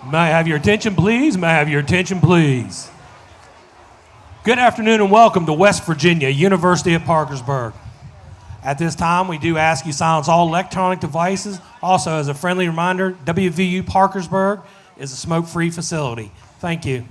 May I have your attention, please? May I have your attention, please? Good afternoon and welcome to West Virginia, University of Parkersburg. At this time, we do ask you silence all electronic devices. Also, as a friendly reminder, WVU Parkersburg is a smoke-free facility. Thank you.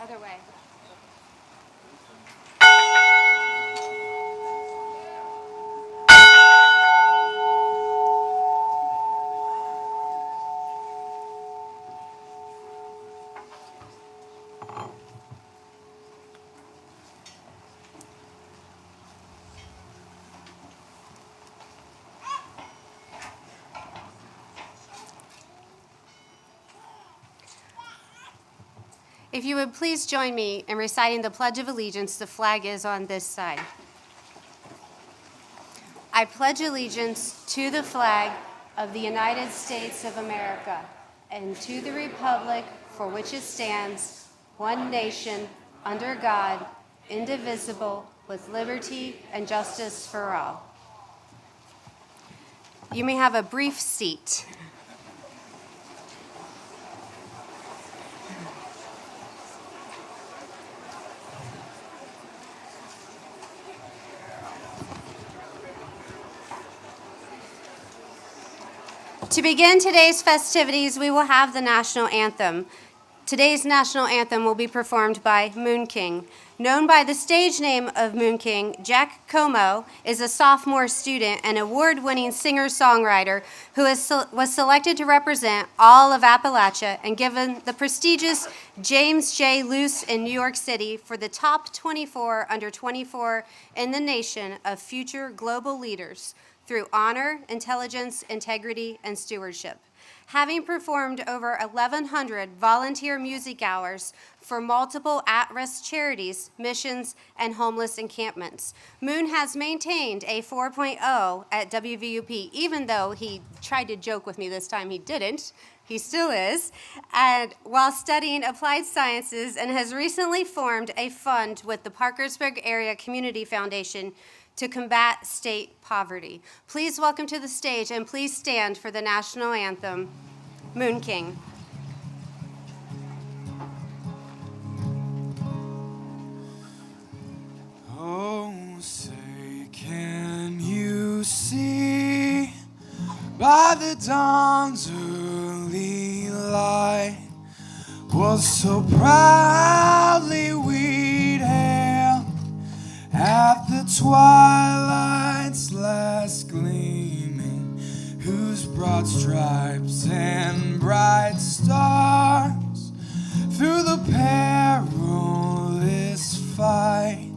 Other way. If you would please join me in reciting the Pledge of Allegiance, the flag is on this side. I pledge allegiance to the flag of the United States of America and to the republic for which it stands, one nation, under God, indivisible, with liberty and justice for all. You may have a brief seat. To begin today's festivities, we will have the national anthem. Today's national anthem will be performed by Moon King. Known by the stage name of Moon King, Jack Como is a sophomore student and award-winning singer-songwriter who was selected to represent all of Appalachia and given the prestigious James J. Luce in New York City for the top 24 under 24 in the nation of future global leaders through honor, intelligence, integrity, and stewardship. Having performed over 1,100 volunteer music hours for multiple at-risk charities, missions, and homeless encampments, Moon has maintained a 4.0 at WVUP, even though he tried to joke with me this time he didn't. He still is, and while studying applied sciences, and has recently formed a fund with the Parkersburg Area Community Foundation to combat state poverty. Please welcome to the stage, and please stand for the national anthem, Moon King. Oh, say, can you see by the dawn's early light what so proudly we'd hailed at the twilight's last gleaming, whose broad stripes and bright stars through the perilous fight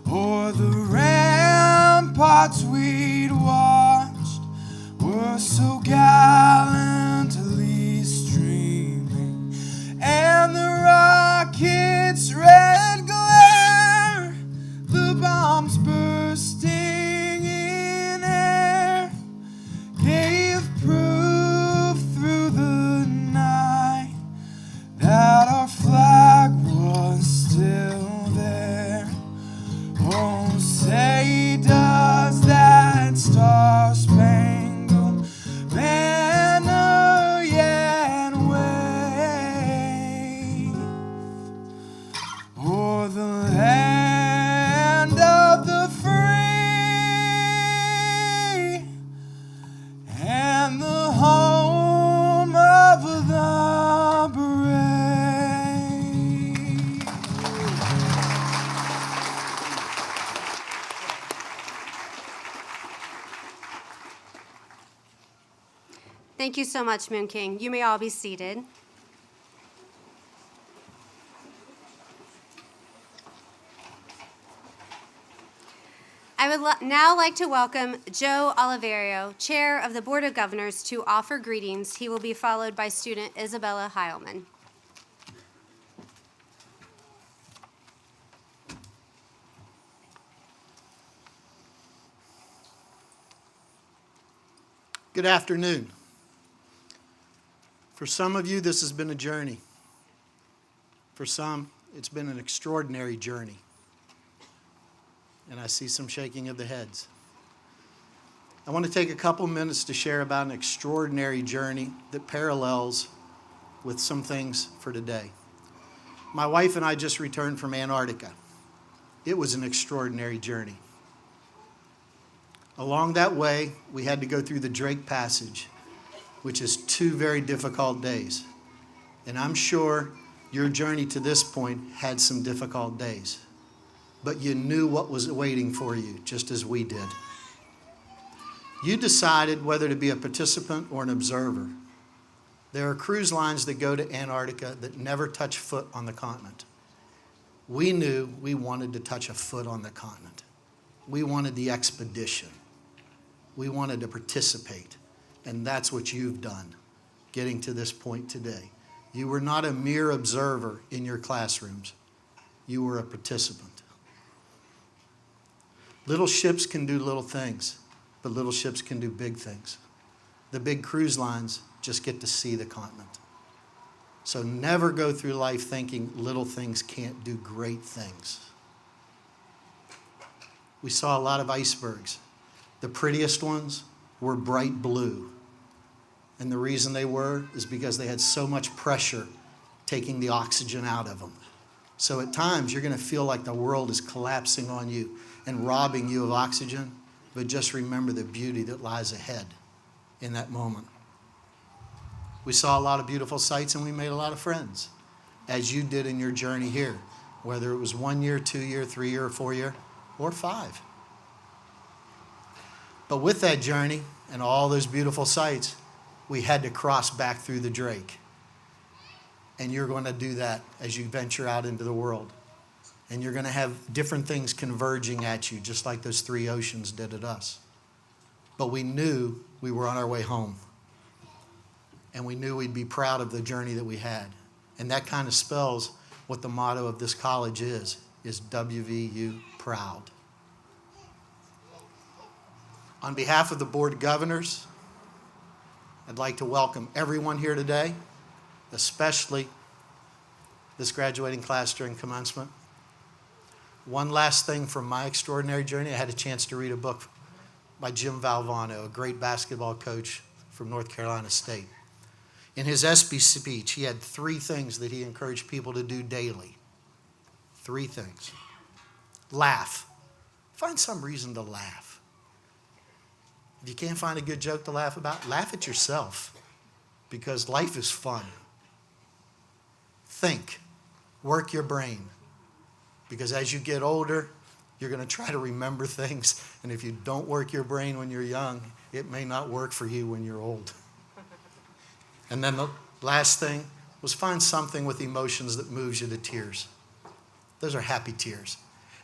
o'er the ramparts we'd watched were so gallantly streaming, and the rocket's red glare, the bombs bursting in air, gave proof through the night that our flag was still there. Oh, say does that star-spangled banner yet wave o'er the land of the free and the home of the brave? Thank you so much, Moon King. You may all be seated. I would now like to welcome Joe Oliverio, Chair of the Board of Governors, to offer greetings. He will be followed by student Isabella Heilman. Good afternoon. For some of you, this has been a journey. For some, it's been an extraordinary journey. And I see some shaking of the heads. I want to take a couple minutes to share about an extraordinary journey that parallels with some things for today. My wife and I just returned from Antarctica. It was an extraordinary journey. Along that way, we had to go through the Drake Passage, which is 2 very difficult days. And I'm sure your journey to this point had some difficult days. But you knew what was waiting for you, just as we did. You decided whether to be a participant or an observer. There are cruise lines that go to Antarctica that never touch foot on the continent. We knew we wanted to touch a foot on the continent. We wanted the expedition. We wanted to participate. And that's what you've done, getting to this point today. You were not a mere observer in your classrooms. You were a participant. Little ships can do little things, but little ships can do big things. The big cruise lines just get to see the continent. So never go through life thinking little things can't do great things. We saw a lot of icebergs. The prettiest ones were bright blue. And the reason they were is because they had so much pressure taking the oxygen out of them. So at times you're going to feel like the world is collapsing on you and robbing you of oxygen, but just remember the beauty that lies ahead in that moment. We saw a lot of beautiful sights and we made a lot of friends, as you did in your journey here, whether it was 1 year, 2 year, 3 year, 4 year, or 5. But with that journey and all those beautiful sights, we had to cross back through the Drake. And you're going to do that as you venture out into the world. And you're going to have different things converging at you, just like those 3 oceans did at us. But we knew we were on our way home. And we knew we'd be proud of the journey that we had. And that kind of spells what the motto of this college is WVU Proud. On behalf of the Board of Governors, I'd like to welcome everyone here today, especially this graduating class during commencement. One last thing from my extraordinary journey, I had a chance to read a book by Jim Valvano, a great basketball coach from North Carolina State. In his ESPY speech, he had 3 things that he encouraged people to do daily. 3 things. Laugh. Find some reason to laugh. If you can't find a good joke to laugh about, laugh at yourself, because life is fun. Think. Work your brain. Because as you get older, you're going to try to remember things. And if you don't work your brain when you're young, it may not work for you when you're old. And then the last thing was find something with emotions that moves you to tears. Those are happy tears.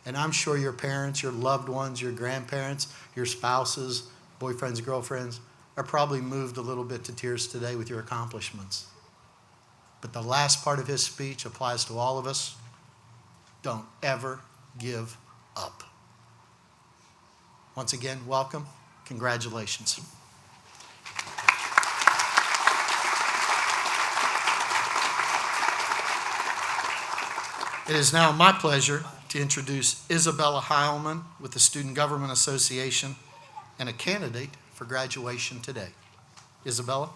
And I'm sure your parents, your loved ones, your grandparents, your spouses, boyfriends, girlfriends are probably moved a little bit to tears today with your accomplishments. But the last part of his speech applies to all of us. Don't ever give up. Once again, welcome. Congratulations. It is now my pleasure to introduce Isabella Heilman with the Student Government Association and a candidate for graduation today. Isabella?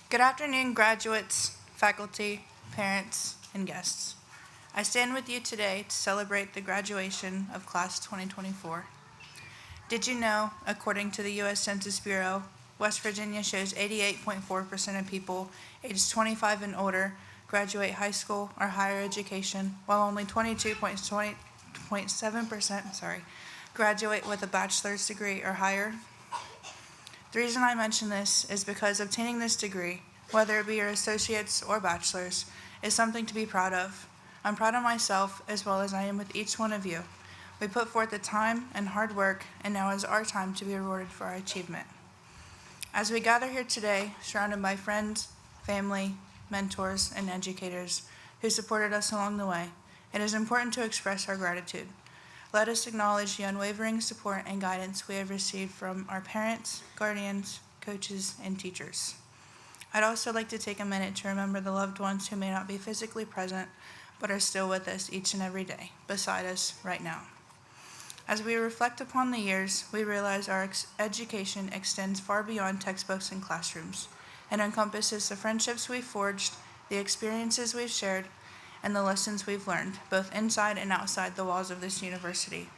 Good afternoon, graduates, faculty, parents, and guests. I stand with you today to celebrate the graduation of Class 2024. Did you know, according to the U.S. Census Bureau, West Virginia shows 88.4% of people aged 25 and older graduate high school or higher education, while only 22.7% graduate with a bachelor's degree or higher? The reason I mention this is because obtaining this degree, whether it be your associate's or bachelor's, is something to be proud of. I'm proud of myself as well as I am with each one of you. We put forth the time and hard work, and now is our time to be rewarded for our achievement. As we gather here today, surrounded by friends, family, mentors, and educators who supported us along the way, it is important to express our gratitude. Let us acknowledge the unwavering support and guidance we have received from our parents, guardians, coaches, and teachers. I'd also like to take a minute to remember the loved ones who may not be physically present, but are still with us each and every day, beside us right now. As we reflect upon the years, we realize our education extends far beyond textbooks and classrooms and encompasses the friendships we've forged, the experiences we've shared, and the lessons we've learned, both inside and outside the walls of this university.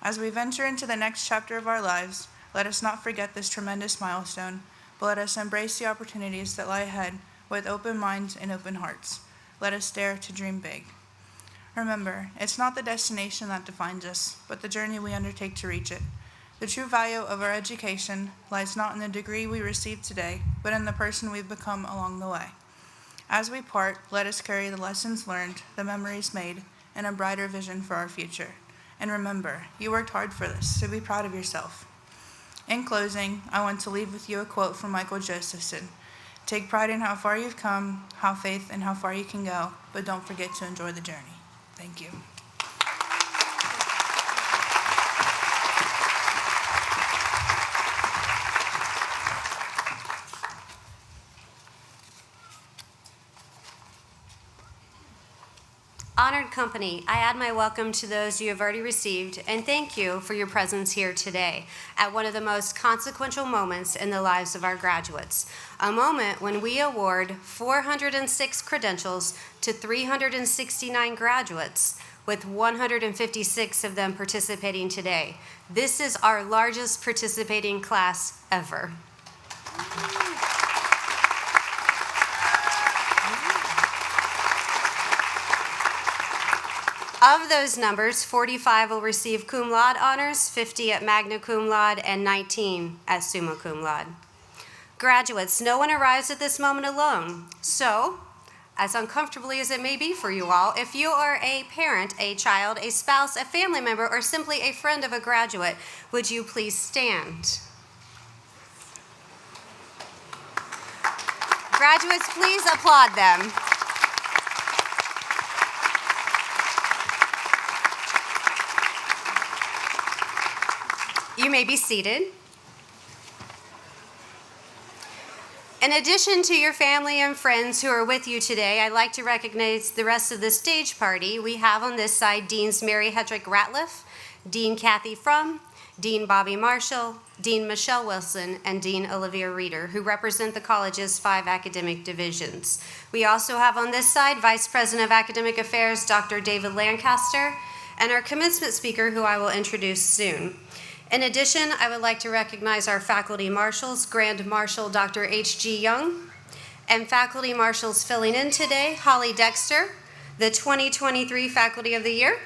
As we venture into the next chapter of our lives, let us not forget this tremendous milestone, but let us embrace the opportunities that lie ahead with open minds and open hearts. Let us dare to dream big. Remember, it's not the destination that defines us, but the journey we undertake to reach it. The true value of our education lies not in the degree we receive today, but in the person we've become along the way. As we part, let us carry the lessons learned, the memories made, and a brighter vision for our future. And remember, you worked hard for this, so be proud of yourself. In closing, I want to leave with you a quote from Michael Josephson. Take pride in how far you've come, have faith in how far you can go, but don't forget to enjoy the journey. Thank you. Honored company, I add my welcome to those you have already received, and thank you for your presence here today at one of the most consequential moments in the lives of our graduates, a moment when we award 406 credentials to 369 graduates, with 156 of them participating today. This is our largest participating class ever. Of those numbers, 45 will receive cum laude honors, 50 at magna cum laude, and 19 at summa cum laude. Graduates, no one arrives at this moment alone. So, as uncomfortably as it may be for you all, if you are a parent, a child, a spouse, a family member, or simply a friend of a graduate, would you please stand? Graduates, please applaud them. You may be seated. In addition to your family and friends who are with you today, I'd like to recognize the rest of the stage party. We have on this side Deans Mary Hedrick Ratliff, Dean Kathy Frum, Dean Bobby Marshall, Dean Michelle Wilson, and Dean Olivia Reeder, who represent the college's 5 academic divisions. We also have on this side Vice President of Academic Affairs, Dr. David Lancaster, and our commencement speaker, who I will introduce soon. In addition, I would like to recognize our faculty marshals, Grand Marshal Dr. H.G. Young, and faculty marshals filling in today, Holly Dexter, the 2023 Faculty of the Year,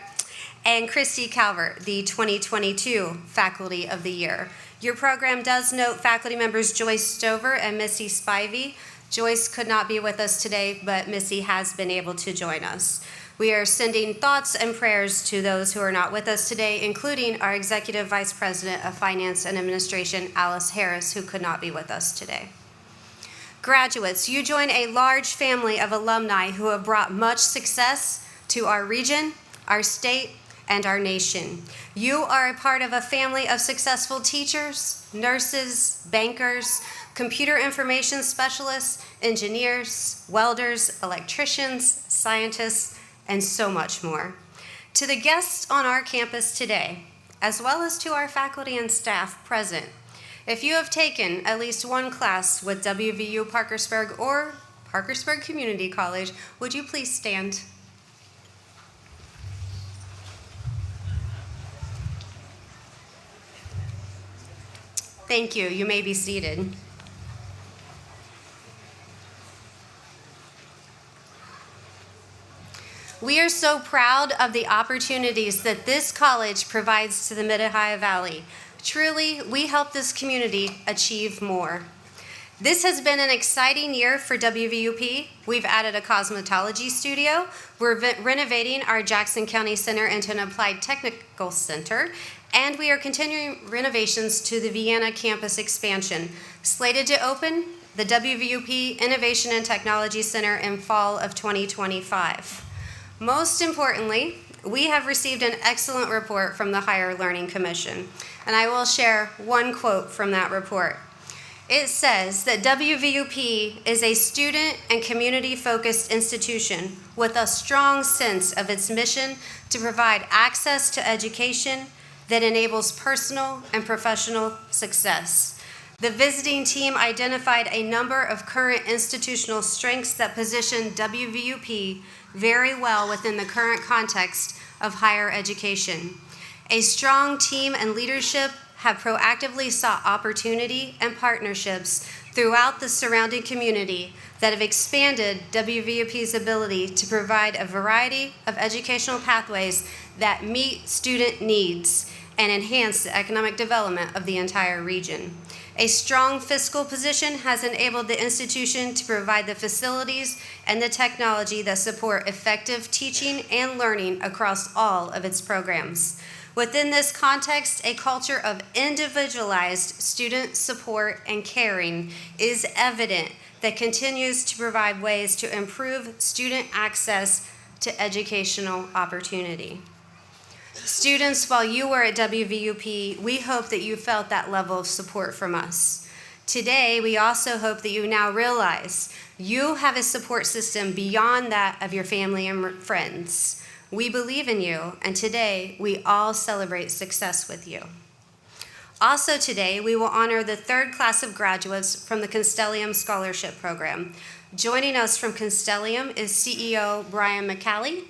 and Christy Calvert, the 2022 Faculty of the Year. Your program does note faculty members Joyce Stover and Missy Spivey. Joyce could not be with us today, but Missy has been able to join us. We are sending thoughts and prayers to those who are not with us today, including our Executive Vice President of Finance and Administration, Alice Harris, who could not be with us today. Graduates, you join a large family of alumni who have brought much success to our region, our state, and our nation. You are a part of a family of successful teachers, nurses, bankers, computer information specialists, engineers, welders, electricians, scientists, and so much more. To the guests on our campus today, as well as to our faculty and staff present, if you have taken at least one class with WVU Parkersburg or Parkersburg Community College, would you please stand? Thank you. You may be seated. We are so proud of the opportunities that this college provides to the Mid-Ohio Valley. Truly, we help this community achieve more. This has been an exciting year for WVUP. We've added a cosmetology studio. We're renovating our Jackson County Center into an applied technical center, and we are continuing renovations to the Vienna campus expansion, slated to open the WVUP Innovation and Technology Center in fall of 2025. Most importantly, we have received an excellent report from the Higher Learning Commission, and I will share one quote from that report. It says that WVUP is a student and community-focused institution with a strong sense of its mission to provide access to education that enables personal and professional success. The visiting team identified a number of current institutional strengths that position WVUP very well within the current context of higher education. A strong team and leadership have proactively sought opportunity and partnerships throughout the surrounding community that have expanded WVUP's ability to provide a variety of educational pathways that meet student needs and enhance the economic development of the entire region. A strong fiscal position has enabled the institution to provide the facilities and the technology that support effective teaching and learning across all of its programs. Within this context, a culture of individualized student support and caring is evident that continues to provide ways to improve student access to educational opportunity. Students, while you were at WVUP, we hope that you felt that level of support from us. Today, we also hope that you now realize you have a support system beyond that of your family and friends. We believe in you, and today we all celebrate success with you. Also today, we will honor the third class of graduates from the Constellium Scholarship Program. Joining us from Constellium is CEO Brian McCallie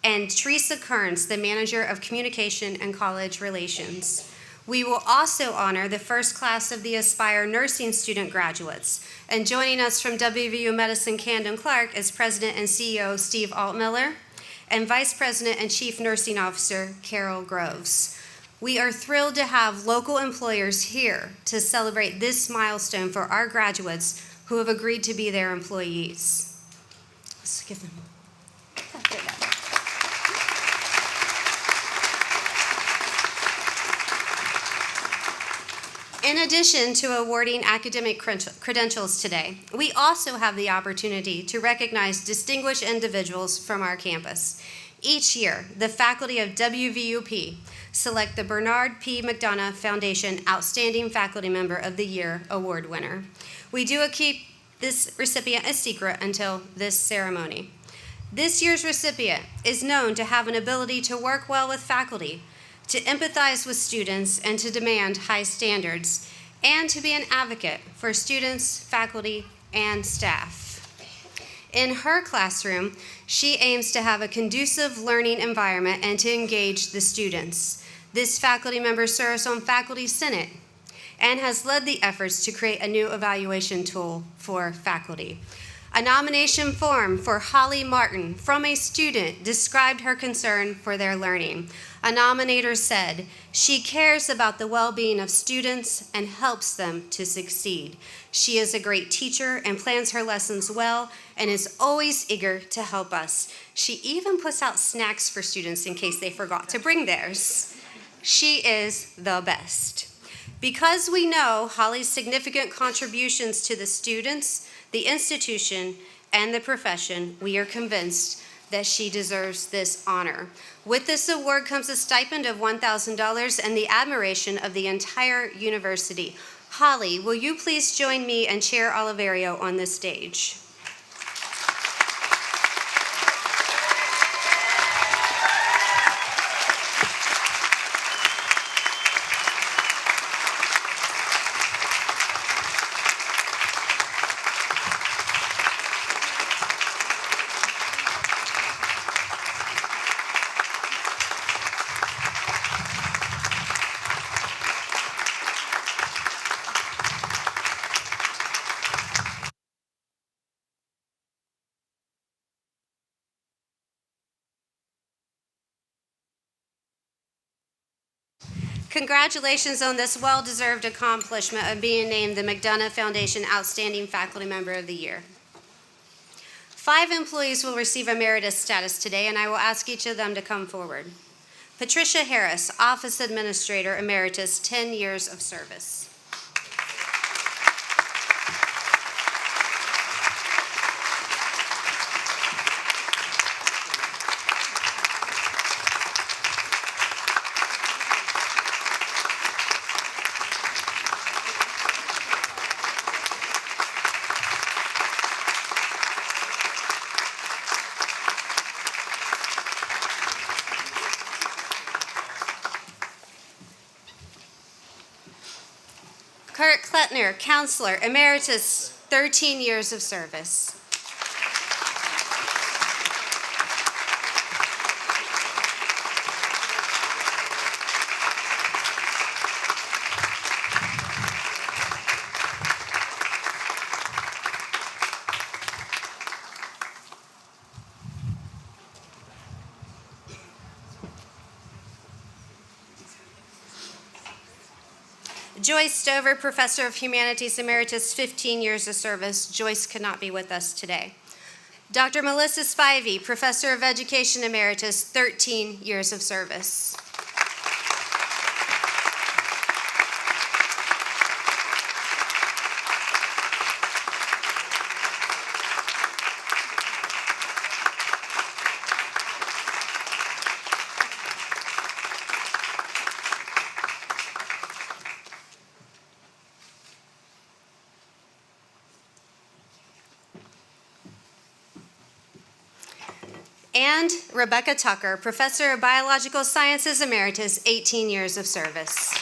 and Teresa Kearns, the Manager of Communication and College Relations. We will also honor the first class of the Aspire Nursing student graduates. And joining us from WVU Medicine Camden Clark is President and CEO Steve Altmiller and Vice President and Chief Nursing Officer Carol Groves. We are thrilled to have local employers here to celebrate this milestone for our graduates who have agreed to be their employees. Let's give them. In addition to awarding academic credentials today, we also have the opportunity to recognize distinguished individuals from our campus. Each year, the faculty of WVUP select the Bernard P. McDonough Foundation Outstanding Faculty Member of the Year award winner. We do keep this recipient a secret until this ceremony. This year's recipient is known to have an ability to work well with faculty, to empathize with students, and to demand high standards, and to be an advocate for students, faculty, and staff. In her classroom, she aims to have a conducive learning environment and to engage the students. This faculty member serves on Faculty Senate and has led the efforts to create a new evaluation tool for faculty. A nomination form for Holly Martin from a student described her concern for their learning. A nominator said, "She cares about the well-being of students and helps them to succeed. She is a great teacher and plans her lessons well and is always eager to help us. She even puts out snacks for students in case they forgot to bring theirs. She is the best." Because we know Holly's significant contributions to the students, the institution, and the profession, we are convinced that she deserves this honor. With this award comes a stipend of $1,000 and the admiration of the entire university. Holly, will you please join me and Chair Oliverio on this stage? Congratulations on this well-deserved accomplishment of being named the McDonough Foundation Outstanding Faculty Member of the Year. 5 employees will receive emeritus status today, and I will ask each of them to come forward. Patricia Harris, Office Administrator Emeritus, 10 years of service. Kurt Klettner, Counselor Emeritus, 13 years of service. Joyce Stover, Professor of Humanities Emeritus, 15 years of service. Joyce could not be with us today. Dr. Melissa Spivey, Professor of Education Emeritus, 13 years of service. And Rebecca Tucker, Professor of Biological Sciences Emeritus, 18 years of service.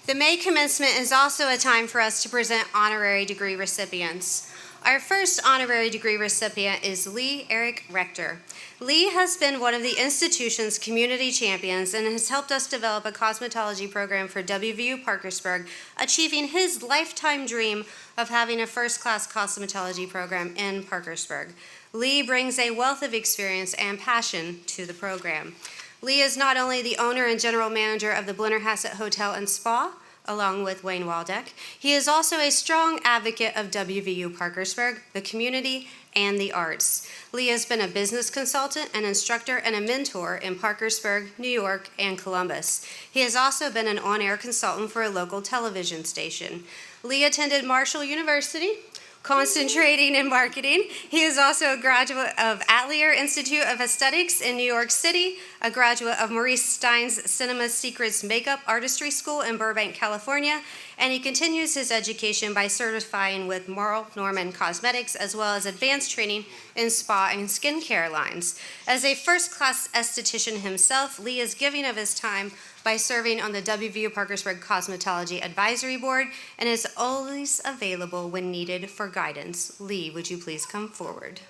The May commencement is also a time for us to present honorary degree recipients. Our first honorary degree recipient is Lee Eric Rector. Lee has been one of the institution's community champions and has helped us develop a cosmetology program for WVU Parkersburg, achieving his lifetime dream of having a first-class cosmetology program in Parkersburg. Lee brings a wealth of experience and passion to the program. Lee is not only the owner and general manager of the Blennerhassett Hotel and Spa, along with Wayne Waldeck, he is also a strong advocate of WVU Parkersburg, the community, and the arts. Lee has been a business consultant, an instructor, and a mentor in Parkersburg, New York, and Columbus. He has also been an on-air consultant for a local television station. Lee attended Marshall University, concentrating in marketing. He is also a graduate of Atelier Institute of Aesthetics in New York City, a graduate of Maurice Stein's Cinema Secrets Makeup Artistry School in Burbank, California, and he continues his education by certifying with Marl Norman Cosmetics, as well as advanced training in spa and skincare lines. As a first-class esthetician himself, Lee is giving of his time by serving on the WVU Parkersburg Cosmetology Advisory Board and is always available when needed for guidance. Lee, would you please come forward?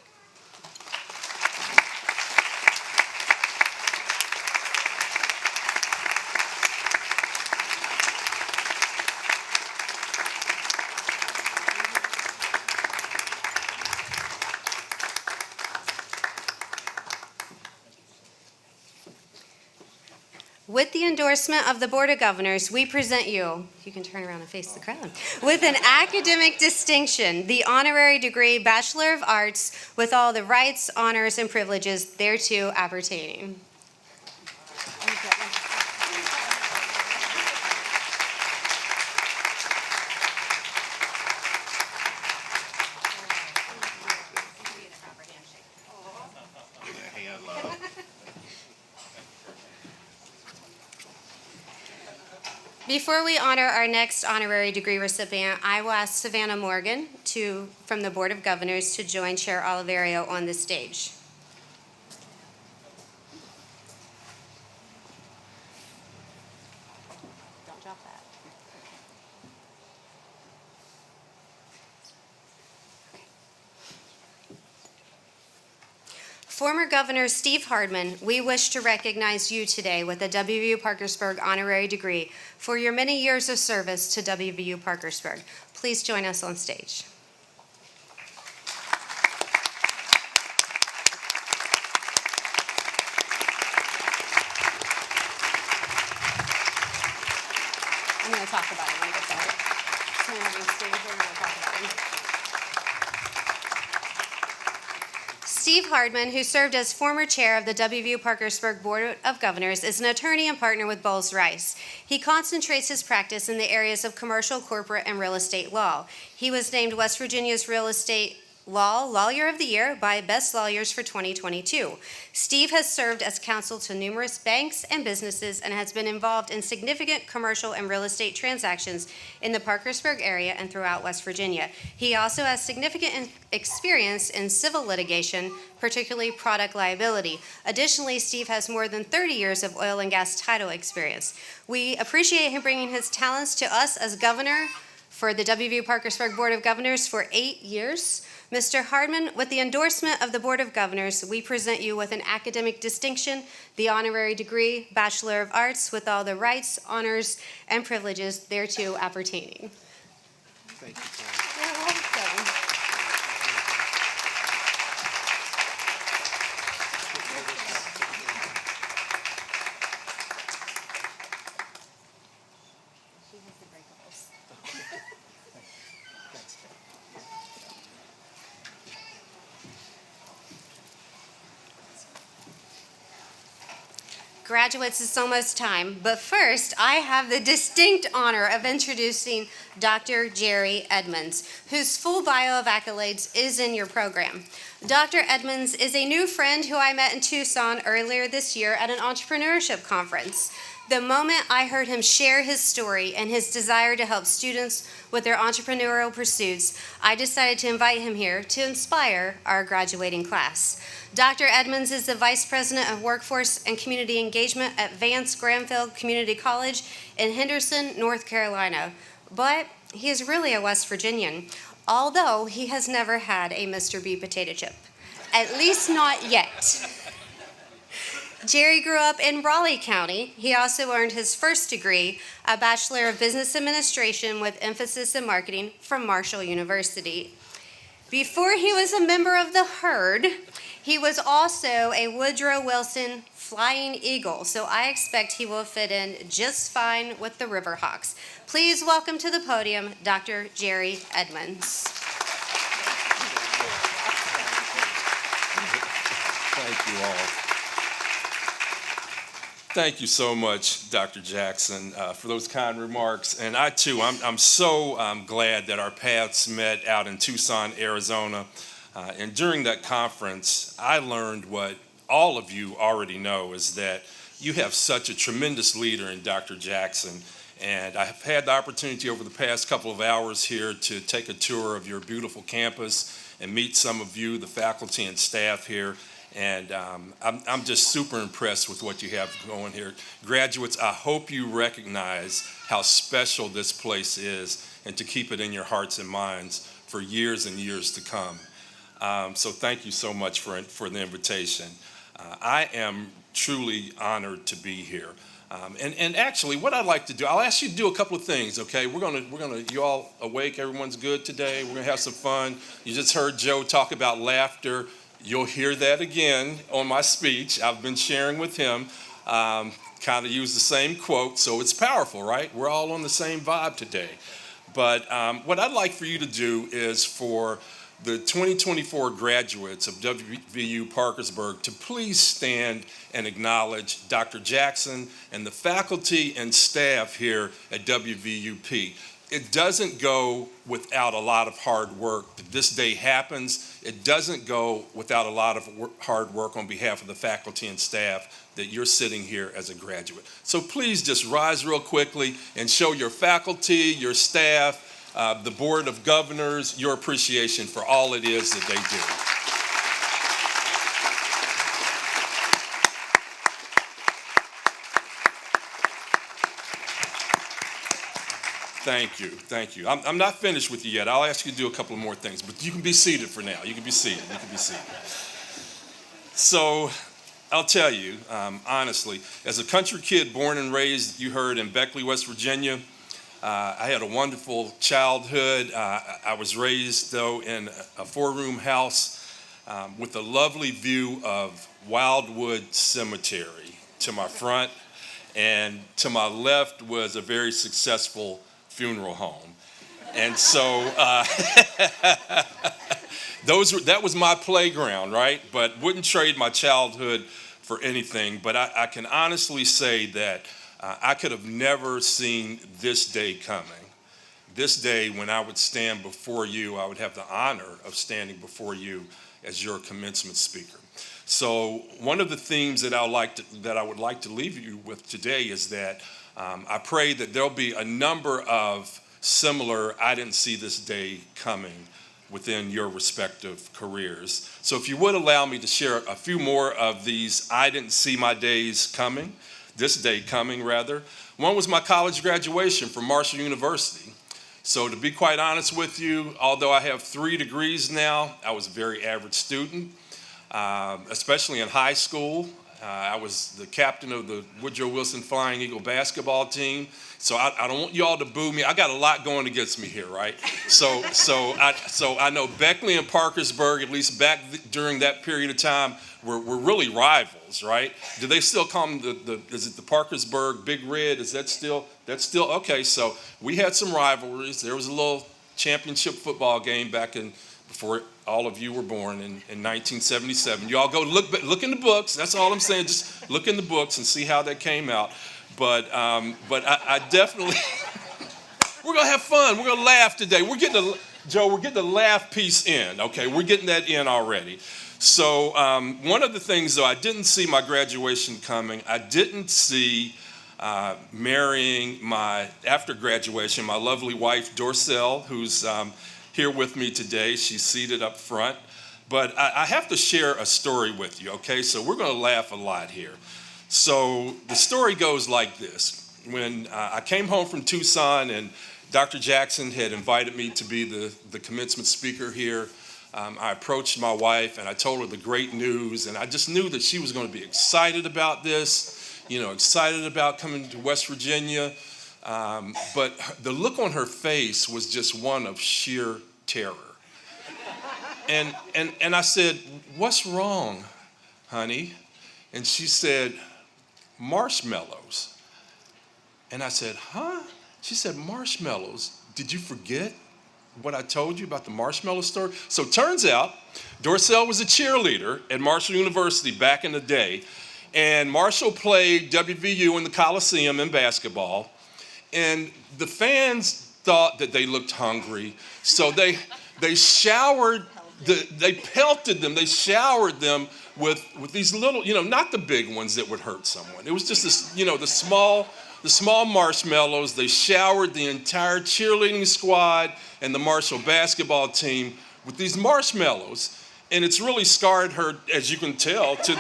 With the endorsement of the Board of Governors, we present you can turn around and face the crowd, with an academic distinction, the honorary degree Bachelor of Arts, with all the rights, honors, and privileges thereto appertaining. Before we honor our next honorary degree recipient, I will ask Savannah Morgan from the Board of Governors to join Chair Oliverio on the stage. Don't drop that. Former Governor Steve Hardman, we wish to recognize you today with a WVU Parkersburg honorary degree for your many years of service to WVU Parkersburg. Please join us on stage. I'm going to talk about it when I get there. Come over on stage, we're going to talk about it. Steve Hardman, who served as former chair of the WVU Parkersburg Board of Governors, is an attorney and partner with Bowles Rice. He concentrates his practice in the areas of commercial, corporate, and real estate law. He was named West Virginia's Real Estate Lawyer of the Year by Best Lawyers for 2022. Steve has served as counsel to numerous banks and businesses and has been involved in significant commercial and real estate transactions in the Parkersburg area and throughout West Virginia. He also has significant experience in civil litigation, particularly product liability. Additionally, Steve has more than 30 years of oil and gas title experience. We appreciate him bringing his talents to us as governor for the WVU Parkersburg Board of Governors for 8 years. Mr. Hardman, with the endorsement of the Board of Governors, we present you with an academic distinction, the honorary degree, Bachelor of Arts, with all the rights, honors, and privileges thereto appertaining. Thank you, Tom. You're welcome. Graduates, it's almost time, but first I have the distinct honor of introducing Dr. Jerry Edmonds, whose full bio of accolades is in your program. Dr. Edmonds is a new friend who I met in Tucson earlier this year at an entrepreneurship conference. The moment I heard him share his story and his desire to help students with their entrepreneurial pursuits, I decided to invite him here to inspire our graduating class. Dr. Edmonds is the Vice President of Workforce and Community Engagement at Vance Granville Community College in Henderson, North Carolina. But he is really a West Virginian, although he has never had a Mr. B potato chip. At least not yet. Jerry grew up in Raleigh County. He also earned his first degree, a Bachelor of Business Administration with emphasis in marketing from Marshall University. Before he was a member of the Herd, he was also a Woodrow Wilson Flying Eagle, so I expect he will fit in just fine with the Riverhawks. Please welcome to the podium, Dr. Jerry Edmonds. Thank you all. Thank you so much, Dr. Jackson, for those kind remarks. And I, too, I'm so glad that our paths met out in Tucson, Arizona. And during that conference, I learned what all of you already know, is that you have such a tremendous leader in Dr. Jackson. And I have had the opportunity over the past couple of hours here to take a tour of your beautiful campus and meet some of you, the faculty and staff here. And I'm just super impressed with what you have going here. Graduates, I hope you recognize how special this place is and to keep it in your hearts and minds for years and years to come. So thank you so much for the invitation. I am truly honored to be here. And actually, what I'd like to do, I'll ask you to do a couple of things, okay? We're gonna, you all awake? Everyone's good today? We're gonna have some fun. You just heard Joe talk about laughter. You'll hear that again on my speech. I've been sharing with him, kind of use the same quote, so it's powerful, right? We're all on the same vibe today. But what I'd like for you to do is for the 2024 graduates of WVU Parkersburg to please stand and acknowledge Dr. Jackson and the faculty and staff here at WVUP. It doesn't go without a lot of hard work that this day happens. It doesn't go without a lot of hard work on behalf of the faculty and staff that you're sitting here as a graduate. So please just rise real quickly and show your faculty, your staff, the Board of Governors, your appreciation for all it is that they do. Thank you, thank you. I'm not finished with you yet. I'll ask you to do a couple more things, but you can be seated for now. You can be seated, you can be seated. So I'll tell you, honestly, as a country kid born and raised, you heard, in Beckley, West Virginia, I had a wonderful childhood. I was raised, though, in a four-room house with a lovely view of Wildwood Cemetery to my front, and to my left was a very successful funeral home. And so that was my playground, right? But wouldn't trade my childhood for anything. But I can honestly say that I could have never seen this day coming. This day when I would stand before you, I would have the honor of standing before you as your commencement speaker. So one of the themes that I would like to leave you with today is that I pray that there'll be a number of similar I didn't see this day coming within your respective careers. So if you would allow me to share a few more of these I didn't see my days coming, this day coming rather. One was my college graduation from Marshall University. So to be quite honest with you, although I have 3 degrees now, I was a very average student, especially in high school. I was the captain of the Woodrow Wilson Flying Eagle basketball team. So I don't want you all to boo me. I got a lot going against me here, right? So I know Beckley and Parkersburg, at least back during that period of time, were really rivals, right? Do they still call them is it the Parkersburg Big Red? That's still okay? So we had some rivalries. There was a little championship football game back in before all of you were born in 1977. You all go look in the books. That's all I'm saying. Just look in the books and see how that came out. But I definitely, we're going to have fun. We're going to laugh today. We're getting the laugh piece in, okay? We're getting that in already. So one of the things, though, I didn't see my graduation coming. I didn't see marrying after graduation, my lovely wife, Dorcel, who's here with me today. She's seated up front. But I have to share a story with you, okay? So we're going to laugh a lot here. So the story goes like this. When I came home from Tucson and Dr. Jackson had invited me to be the commencement speaker here, I approached my wife and I told her the great news, and I just knew that she was going to be excited about this, excited about coming to West Virginia. But the look on her face was just one of sheer terror. And I said, "What's wrong, honey?" And she said, "Marshmallows." And I said, "Huh?" She said, "Marshmallows. Did you forget what I told you about the marshmallow story?" So turns out, Dorcel was a cheerleader at Marshall University back in the day. And Marshall played WVU in the Coliseum in basketball. And the fans thought that they looked hungry. So they showered, they pelted them, they showered them with these little, not the big ones that would hurt someone. It was just this, the small marshmallows. They showered the entire cheerleading squad and the Marshall basketball team with these marshmallows. And it's really scarred her, as you can tell, to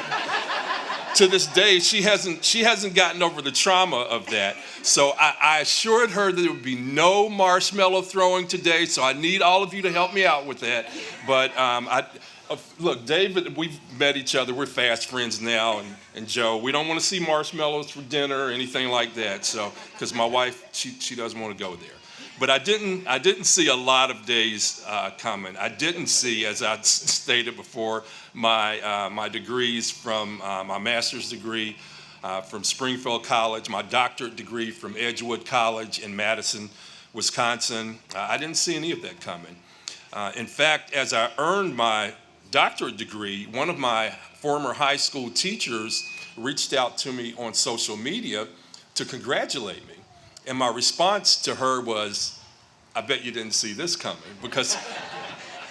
this day. She hasn't gotten over the trauma of that. So I assured her that there would be no marshmallow throwing today. So I need all of you to help me out with that. But look, David, we've met each other. We're fast friends now, and Joe, we don't want to see marshmallows for dinner or anything like that. So, because my wife, she doesn't want to go there. But I didn't see a lot of days coming. I didn't see, as I stated before, my degrees from my master's degree from Springfield College, my doctorate degree from Edgewood College in Madison, Wisconsin. I didn't see any of that coming. In fact, as I earned my doctorate degree, one of my former high school teachers reached out to me on social media to congratulate me. And my response to her was, "I bet you didn't see this coming," because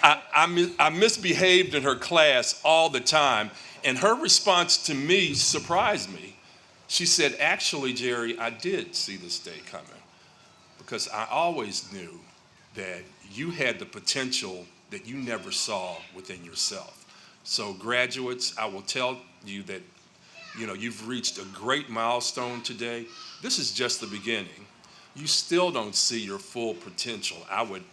I misbehaved in her class all the time. And her response to me surprised me. She said, "Actually, Jerry, I did see this day coming, because I always knew that you had the potential that you never saw within yourself." So graduates, I will tell you that, you've reached a great milestone today. This is just the beginning. You still don't see your full potential, I would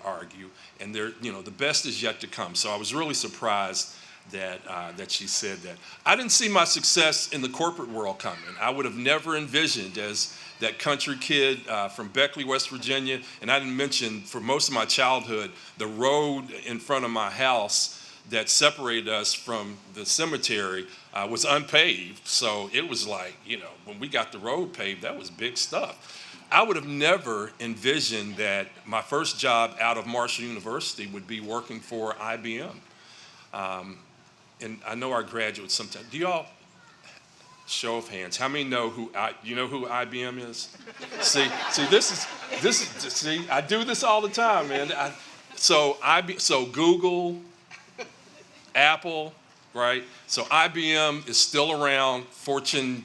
argue, and the best is yet to come. So I was really surprised that she said that. I didn't see my success in the corporate world coming. I would have never envisioned, as that country kid from Beckley, West Virginia, and I didn't mention, for most of my childhood, the road in front of my house that separated us from the cemetery was unpaved. So it was like, when we got the road paved, that was big stuff. I would have never envisioned that my first job out of Marshall University would be working for IBM. And I know our graduates sometimes, do y'all, show of hands, how many know who IBM is? See, I do this all the time, man. So Google, Apple, right? So IBM is still around, Fortune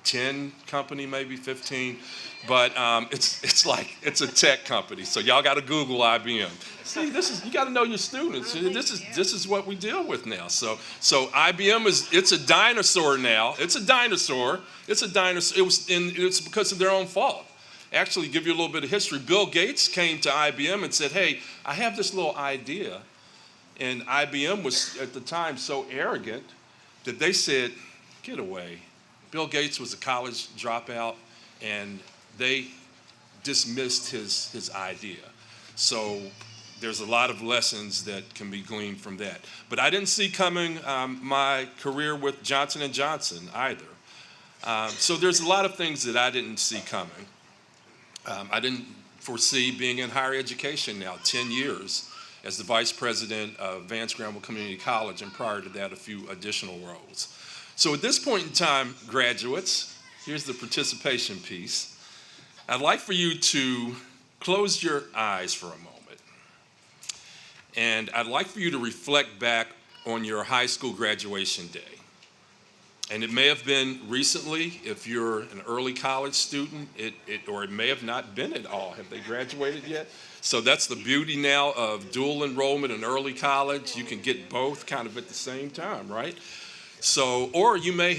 10 company, maybe 15, but it's a tech company. So y'all got to Google IBM. See, you got to know your students. This is what we deal with now. So IBM it's a dinosaur now. It's a dinosaur. It's because of their own fault. Actually, give you a little bit of history. Bill Gates came to IBM and said, "Hey, I have this little idea." And IBM was at the time so arrogant that they said, "Get away." Bill Gates was a college dropout, and they dismissed his idea. So there's a lot of lessons that can be gleaned from that. But I didn't see coming my career with Johnson & Johnson either. So there's a lot of things that I didn't see coming. I didn't foresee being in higher education now 10 years as the Vice President of Vance Granville Community College, and prior to that, a few additional roles. So at this point in time, graduates, here's the participation piece. I'd like for you to close your eyes for a moment. And I'd like for you to reflect back on your high school graduation day. And it may have been recently, if you're an early college student, or it may have not been at all. Have they graduated yet? So that's the beauty now of dual enrollment in early college. You can get both kind of at the same time, right? So, or you may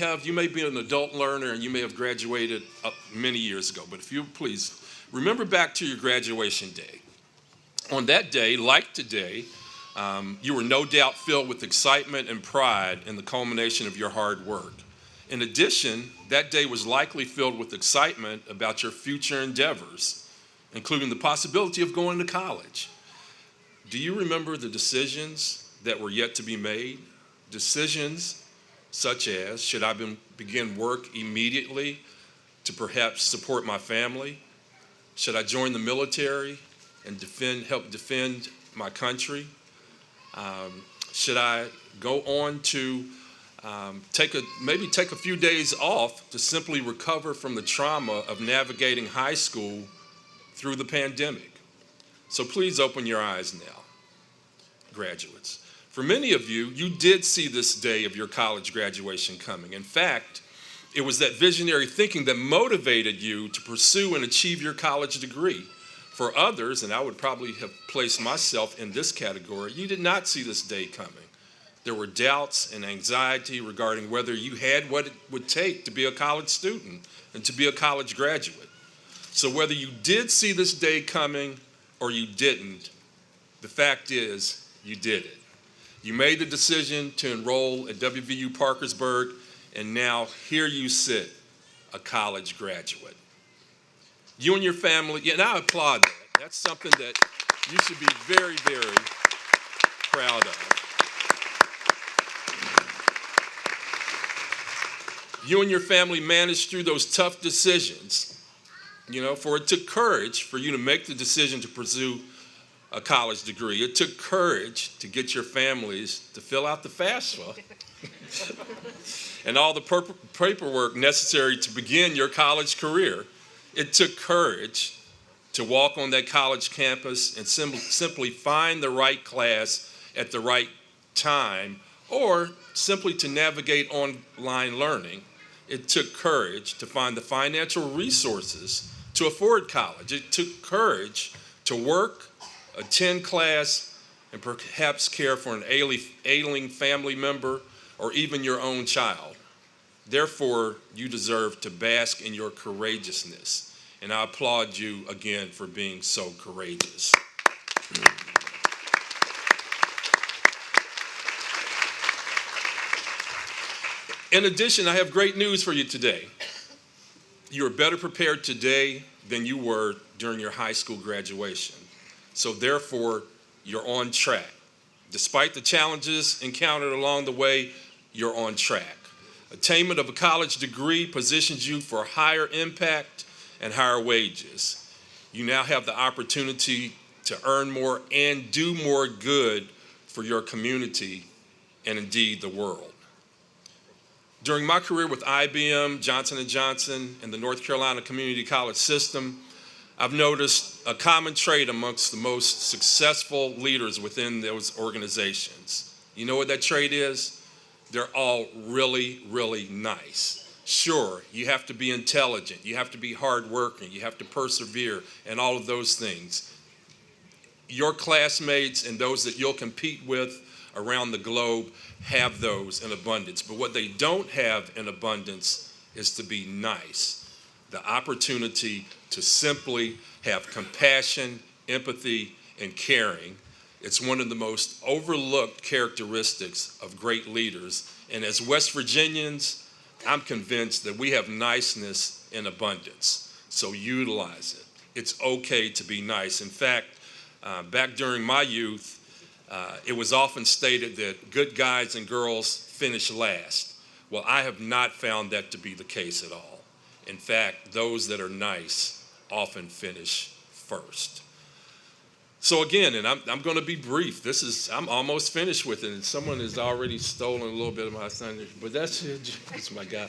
be an adult learner and you may have graduated many years ago. But if you please, remember back to your graduation day. On that day, like today, you were no doubt filled with excitement and pride in the culmination of your hard work. In addition, that day was likely filled with excitement about your future endeavors, including the possibility of going to college. Do you remember the decisions that were yet to be made? Decisions such as, should I begin work immediately to perhaps support my family? Should I join the military and help defend my country? Should I go on to take a few days off to simply recover from the trauma of navigating high school through the pandemic? So please open your eyes now, graduates. For many of you, you did see this day of your college graduation coming. In fact, it was that visionary thinking that motivated you to pursue and achieve your college degree. For others, and I would probably have placed myself in this category, you did not see this day coming. There were doubts and anxiety regarding whether you had what it would take to be a college student and to be a college graduate. So whether you did see this day coming or you didn't, the fact is you did it. You made the decision to enroll at WVU Parkersburg, and now here you sit, a college graduate. You and your family, and I applaud that. That's something that you should be very, very proud of. You and your family managed through those tough decisions, for it took courage for you to make the decision to pursue a college degree. It took courage to get your families to fill out the FAFSA and all the paperwork necessary to begin your college career. It took courage to walk on that college campus and simply find the right class at the right time, or simply to navigate online learning. It took courage to find the financial resources to afford college. It took courage to work, attend class, and perhaps care for an ailing family member or even your own child. Therefore, you deserve to bask in your courageousness. And I applaud you again for being so courageous. In addition, I have great news for you today. You are better prepared today than you were during your high school graduation. So therefore, you're on track. Despite the challenges encountered along the way, you're on track. Attainment of a college degree positions you for higher impact and higher wages. You now have the opportunity to earn more and do more good for your community and indeed the world. During my career with IBM, Johnson & Johnson, and the North Carolina Community College system, I've noticed a common trait amongst the most successful leaders within those organizations. You know what that trait is? They're all really, really nice. Sure, you have to be intelligent, you have to be hardworking, you have to persevere, and all of those things. Your classmates and those that you'll compete with around the globe have those in abundance. But what they don't have in abundance is to be nice. The opportunity to simply have compassion, empathy, and caring. It's one of the most overlooked characteristics of great leaders. And as West Virginians, I'm convinced that we have niceness in abundance. So utilize it. It's okay to be nice. In fact, back during my youth, it was often stated that good guys and girls finish last. Well, I have not found that to be the case at all. In fact, those that are nice often finish first. So again, and I'm going to be brief. I'm almost finished with it, and someone has already stolen a little bit of my thunder, but that's it. That's my guy.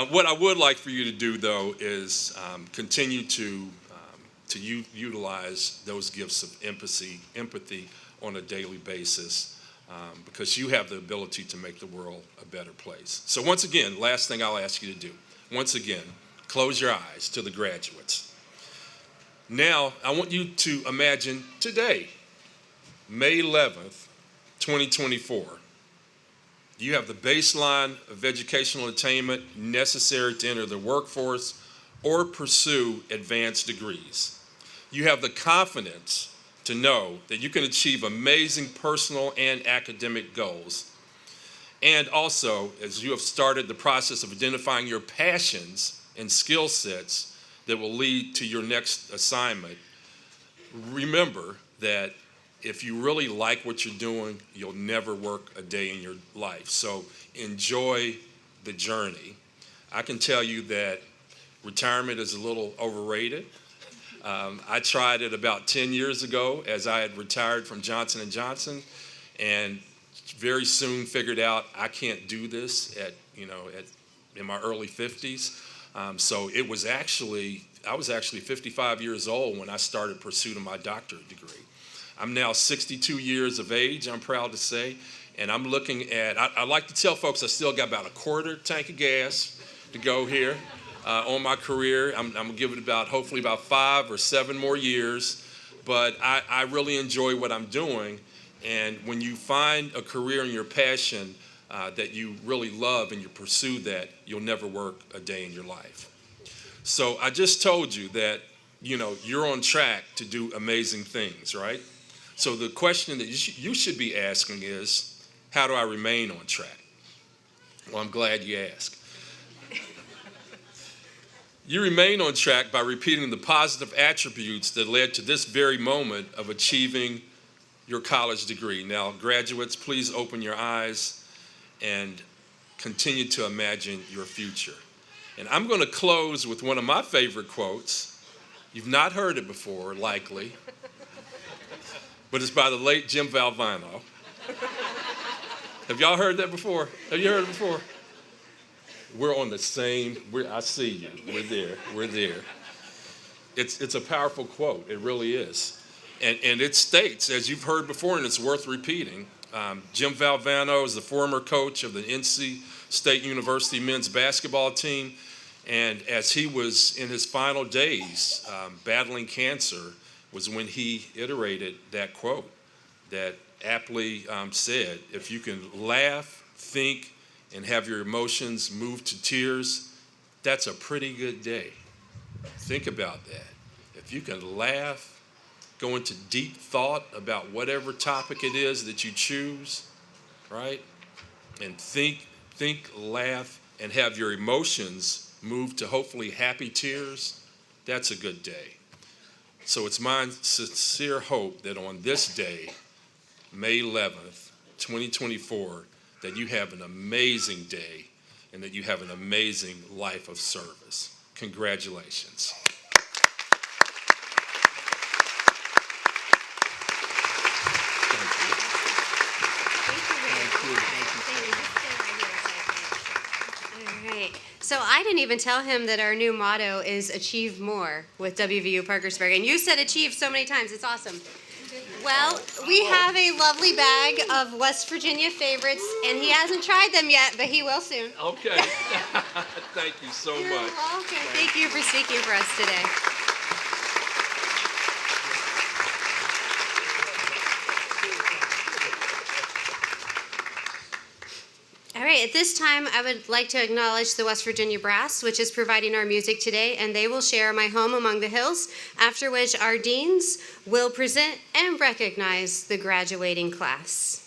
What I would like for you to do, though, is continue to utilize those gifts of empathy on a daily basis, because you have the ability to make the world a better place. So once again, last thing I'll ask you to do, once again, close your eyes to the graduates. Now, I want you to imagine today, May 11th, 2024. You have the baseline of educational attainment necessary to enter the workforce or pursue advanced degrees. You have the confidence to know that you can achieve amazing personal and academic goals. And also, as you have started the process of identifying your passions and skill sets that will lead to your next assignment, remember that if you really like what you're doing, you'll never work a day in your life. So enjoy the journey. I can tell you that retirement is a little overrated. I tried it about 10 years ago as I had retired from Johnson & Johnson, and very soon figured out I can't do this in my early 50s. So I was actually 55 years old when I started pursuit of my doctorate degree. I'm now 62 years of age, I'm proud to say, and I'm looking at, I like to tell folks I still got about a quarter tank of gas to go here on my career. I'm gonna give it hopefully about 5 or 7 more years, but I really enjoy what I'm doing. And when you find a career and your passion that you really love and you pursue that, you'll never work a day in your life. So I just told you that, you're on track to do amazing things, right? So the question that you should be asking is, how do I remain on track? Well, I'm glad you asked. You remain on track by repeating the positive attributes that led to this very moment of achieving your college degree. Now, graduates, please open your eyes and continue to imagine your future. And I'm going to close with one of my favorite quotes. You've not heard it before, likely, but it's by the late Jim Valvano. Have y'all heard that before? Have you heard it before? We're on the same, I see you, we're there. It's a powerful quote, it really is. And it states, as you've heard before, and it's worth repeating, Jim Valvano is the former coach of the NC State University men's basketball team, and as he was in his final days battling cancer was when he iterated that quote that aptly said, if you can laugh, think, and have your emotions move to tears, that's a pretty good day. Think about that. If you can laugh, go into deep thought about whatever topic it is that you choose, right? And think, laugh, and have your emotions move to hopefully happy tears, that's a good day. So it's my sincere hope that on this day, May 11th, 2024, that you have an amazing day and that you have an amazing life of service. Congratulations. All right. So I didn't even tell him that our new motto is achieve more with WVU Parkersburg. And you said achieve so many times. It's awesome. Well, we have a lovely bag of West Virginia favorites, and he hasn't tried them yet, but he will soon. Okay. Thank you so You're much. welcome. Thank you for speaking for us today. All right, at this time, I would like to acknowledge the West Virginia Brass, which is providing our music today, and they will share My Home Among the Hills, after which our deans will present and recognize the graduating class.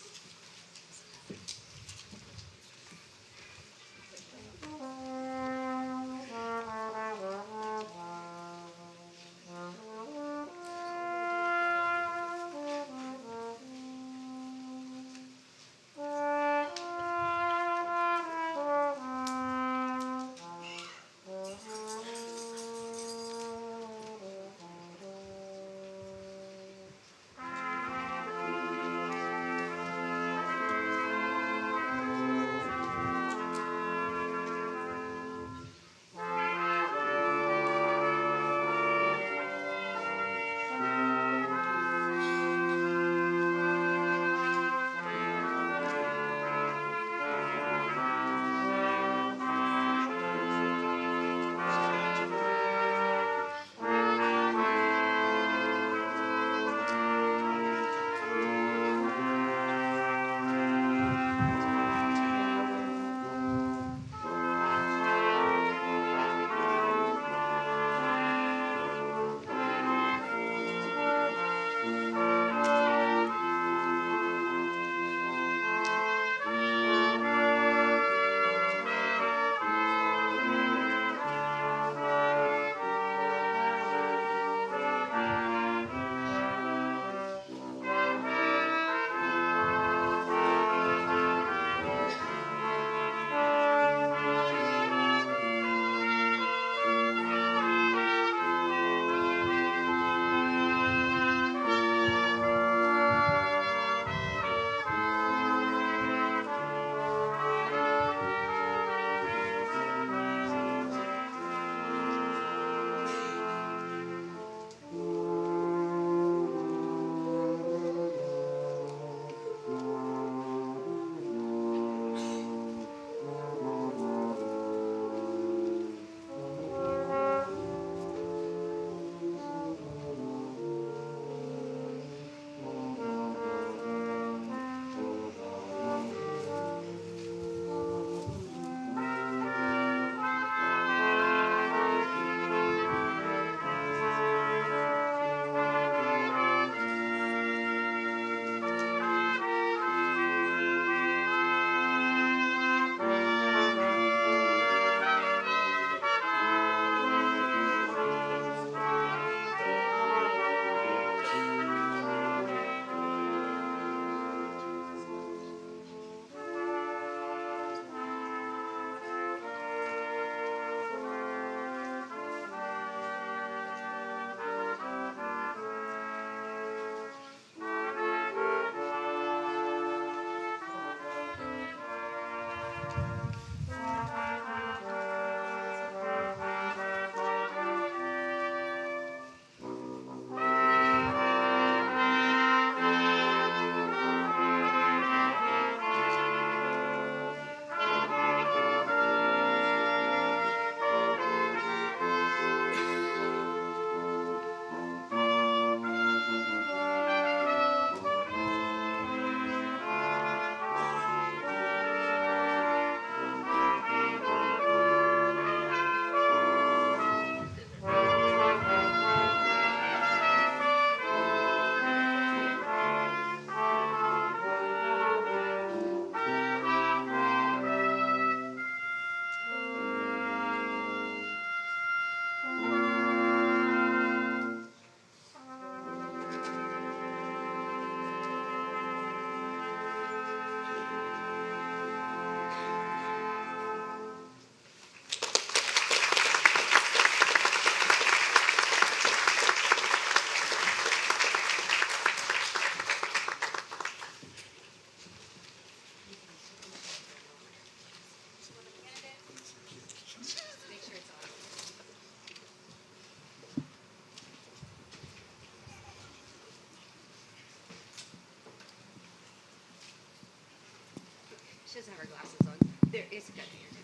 She doesn't have her glasses on. There is good.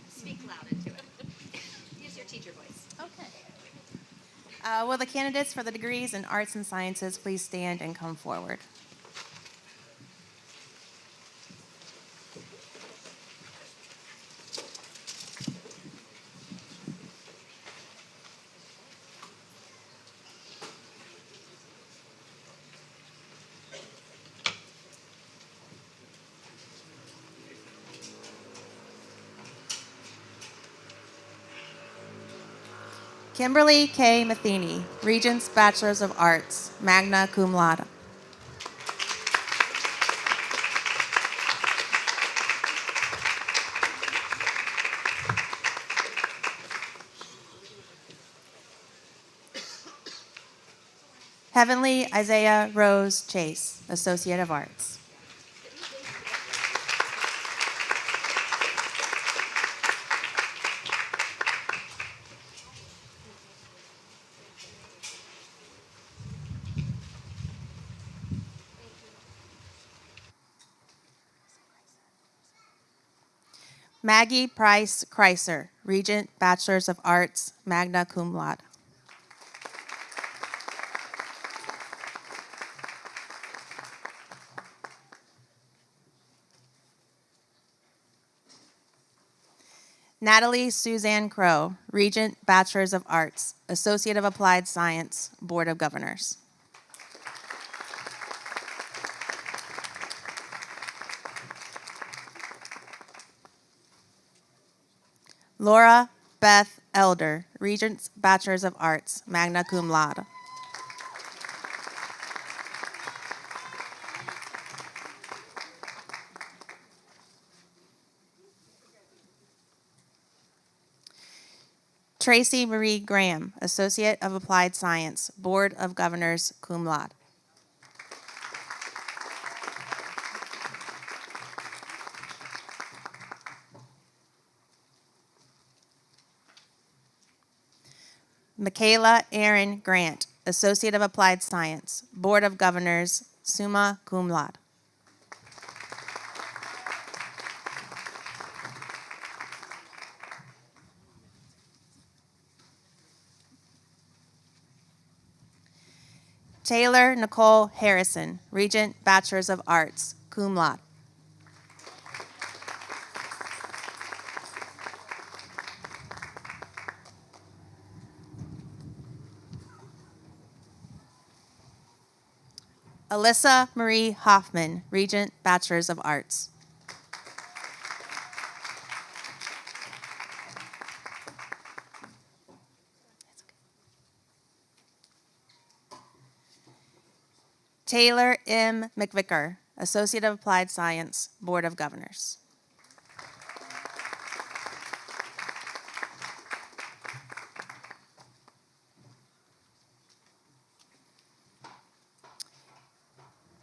Speak loud into it. Use your teacher voice. Okay. Will the candidates for the degrees in arts and sciences please stand and come forward? Kimberly K. Matheny, Regents Bachelor's of Arts, magna cum laude. Heavenly Isaiah Rose Chase, Associate of Arts. Maggie Price Kreiser, Regent Bachelor's of Arts, magna cum laude. Natalie Suzanne Crow, Regent Bachelor's of Arts, Associate of Applied Science, Board of Governors. Laura Beth Elder, Regents Bachelor's of Arts, magna cum laude. Tracy Marie Graham, Associate of Applied Science, Board of Governors, cum laude. Michaela Aaron Grant, Associate of Applied Science, Board of Governors, summa cum laude. Taylor Nicole Harrison, Regent Bachelor's of Arts, cum laude. Alyssa Marie Hoffman, Regent Bachelor's of Arts. Taylor M. McVicker, Associate of Applied Science, Board of Governors.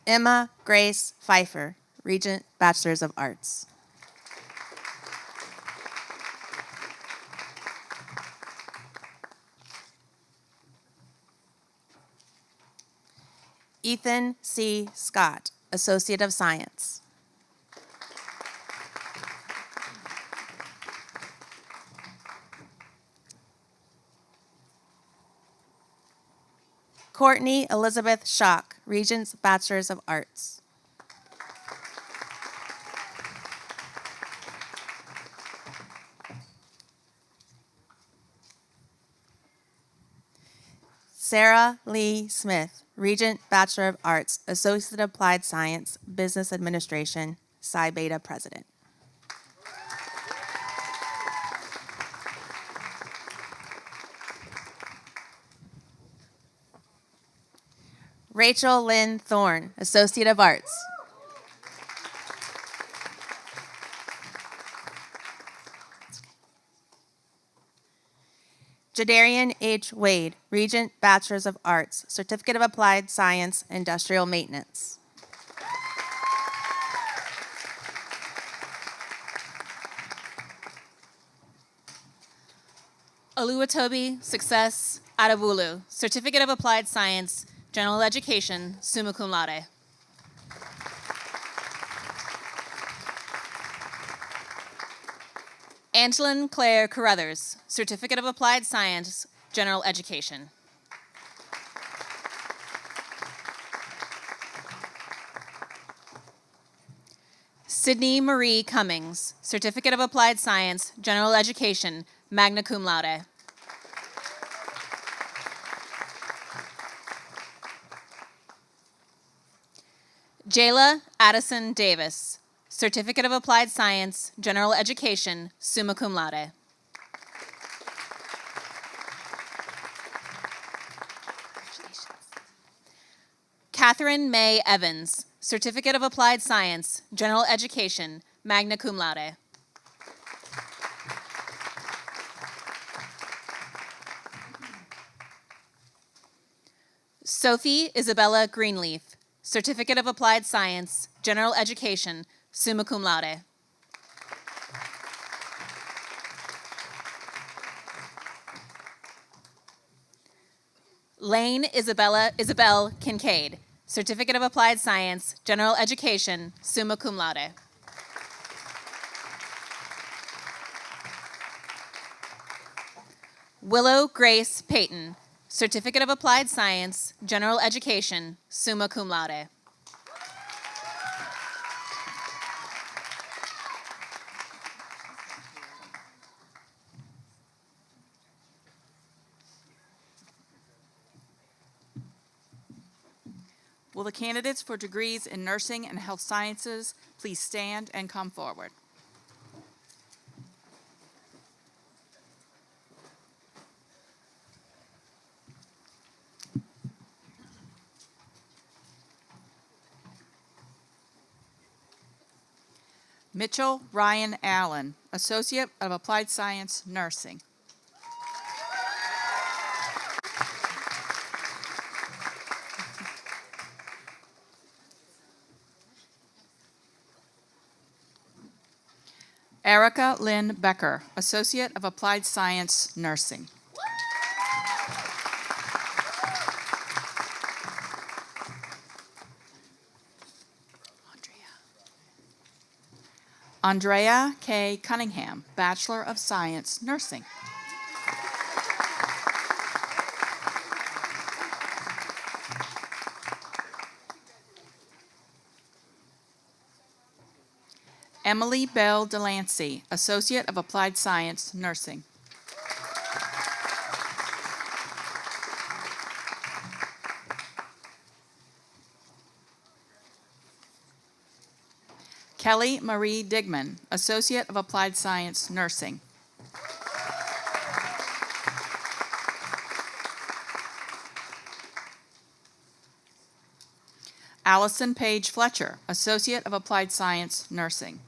Emma Grace Pfeiffer, Regent Bachelor's of Arts. Ethan C. Scott, Associate of Science. Courtney Elizabeth Schock, Regents Bachelor's of Arts. Sarah Lee Smith, Regent Bachelor of Arts, Associate of Applied Science, Business Administration, Psi Beta President. Rachel Lynn Thorne, Associate of Arts. Jadarian H. Wade, Regent Bachelor's of Arts, Certificate of Applied Science, Industrial Maintenance. Oluwatobi Success Adabulu, Certificate of Applied Science, General Education, summa cum laude. Angelyn Claire Carruthers, Certificate of Applied Science, General Education. Sydney Marie Cummings, Certificate of Applied Science, General Education, magna cum laude. Jayla Addison Davis, Certificate of Applied Science, General Education, summa cum laude. Catherine May Evans, Certificate of Applied Science, General Education, magna cum laude. Sophie Isabella Greenleaf, Certificate of Applied Science, General Education, summa cum laude. Lane Isabel Kincaid, Certificate of Applied Science, General Education, summa cum laude. Willow Grace Payton, Certificate of Applied Science, General Education, summa cum laude. Will the candidates for degrees in nursing and health sciences please stand and come forward? Mitchell Ryan Allen, Associate of Applied Science, Nursing. Erica Lynn Becker, Associate of Applied Science, Nursing. Andrea K. Cunningham, Bachelor of Science, Nursing. Emily Bell Delancey, Associate of Applied Science, Nursing. Kelly Marie Digman, Associate of Applied Science, Nursing. Allison Page Fletcher, Associate of Applied Science, Nursing.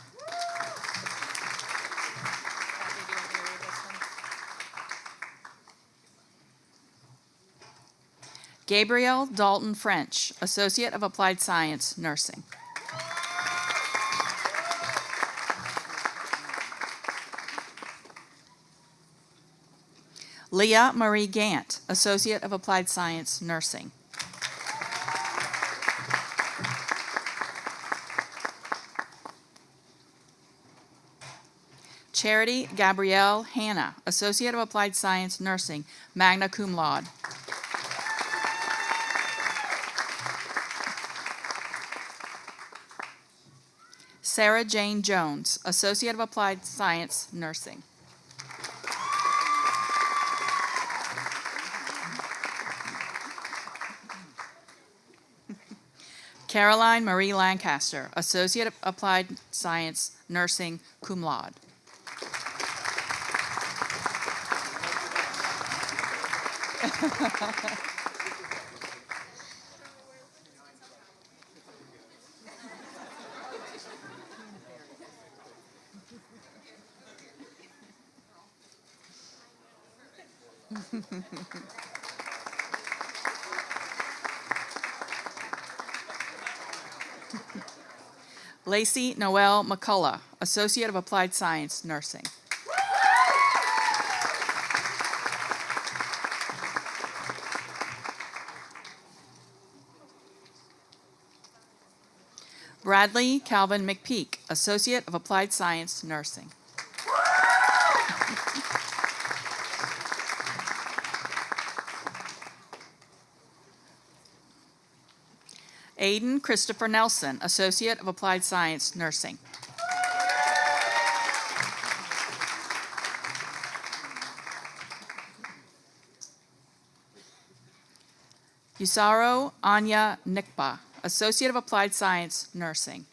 Gabrielle Dalton French, Associate of Applied Science, Nursing. Leah Marie Gant, Associate of Applied Science, Nursing. Charity Gabrielle Hanna, Associate of Applied Science, Nursing, magna cum laude. Sarah Jane Jones, Associate of Applied Science, Nursing. Caroline Marie Lancaster, Associate of Applied Science, Nursing, cum laude. Lacey Noel McCullough, Associate of Applied Science, Nursing. Bradley Calvin McPeak, Associate of Applied Science, Nursing. Aiden Christopher Nelson, Associate of Applied Science, Nursing. Yusaro Anya Nikpa, Associate of Applied Science, Nursing.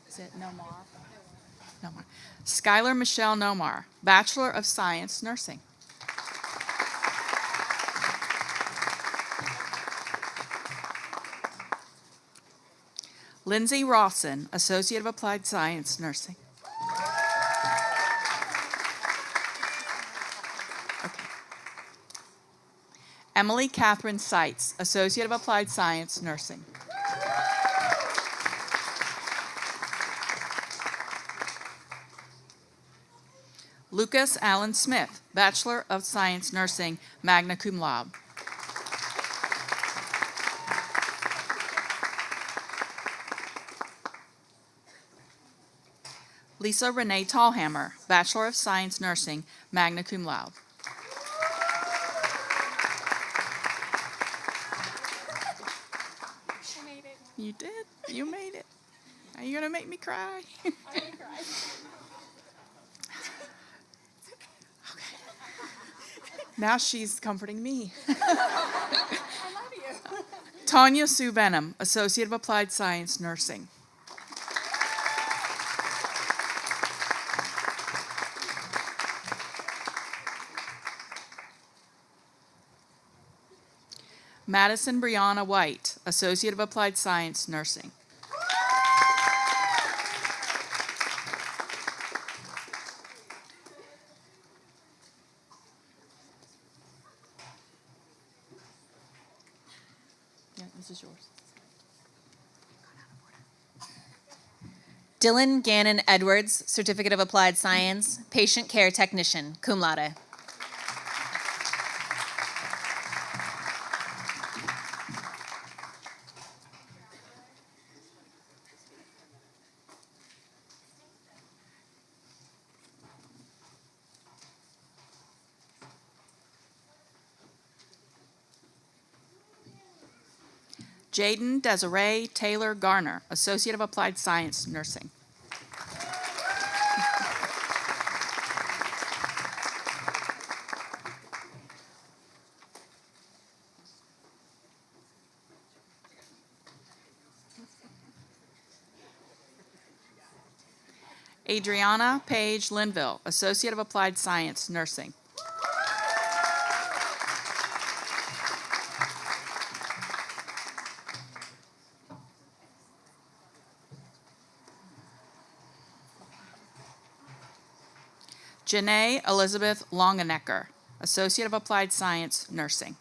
Is it Nomar? Nomar. Skylar Michelle Nomar, Bachelor of Science, Nursing. Lindsay Rawson, Associate of Applied Science, Nursing. Okay. Emily Catherine Seitz, Associate of Applied Science, Nursing. Lucas Allen Smith, Bachelor of Science, Nursing, magna cum laude. Lisa Renee Tallhammer, Bachelor of Science, Nursing, magna cum laude. I made it. You did. You made it. Are you going to make me cry? I'm gonna cry. Now she's comforting me. I love you. Tanya Sue Benham, Associate of Applied Science, Nursing. Madison Brianna White, Associate of Applied Science, Nursing. Yeah, this is yours. Dylan Gannon Edwards, Certificate of Applied Science, Patient Care Technician, cum laude. Jaden Desiree Taylor Garner, Associate of Applied Science, Nursing. Adriana Page Linville, Associate of Applied Science, Nursing. Janae Elizabeth Longenecker, Associate of Applied Science, Nursing.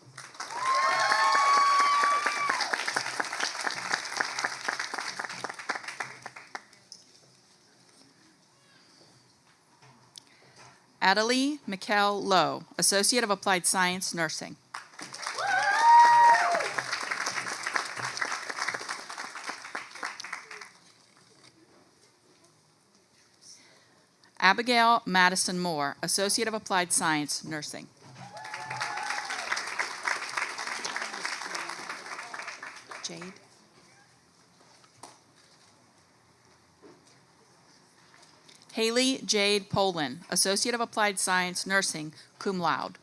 Adelie Mikkel Lowe, Associate of Applied Science, Nursing. Abigail Madison Moore, Associate of Applied Science, Nursing. Jade. Haley Jade Poland, Associate of Applied Science, Nursing, cum laude.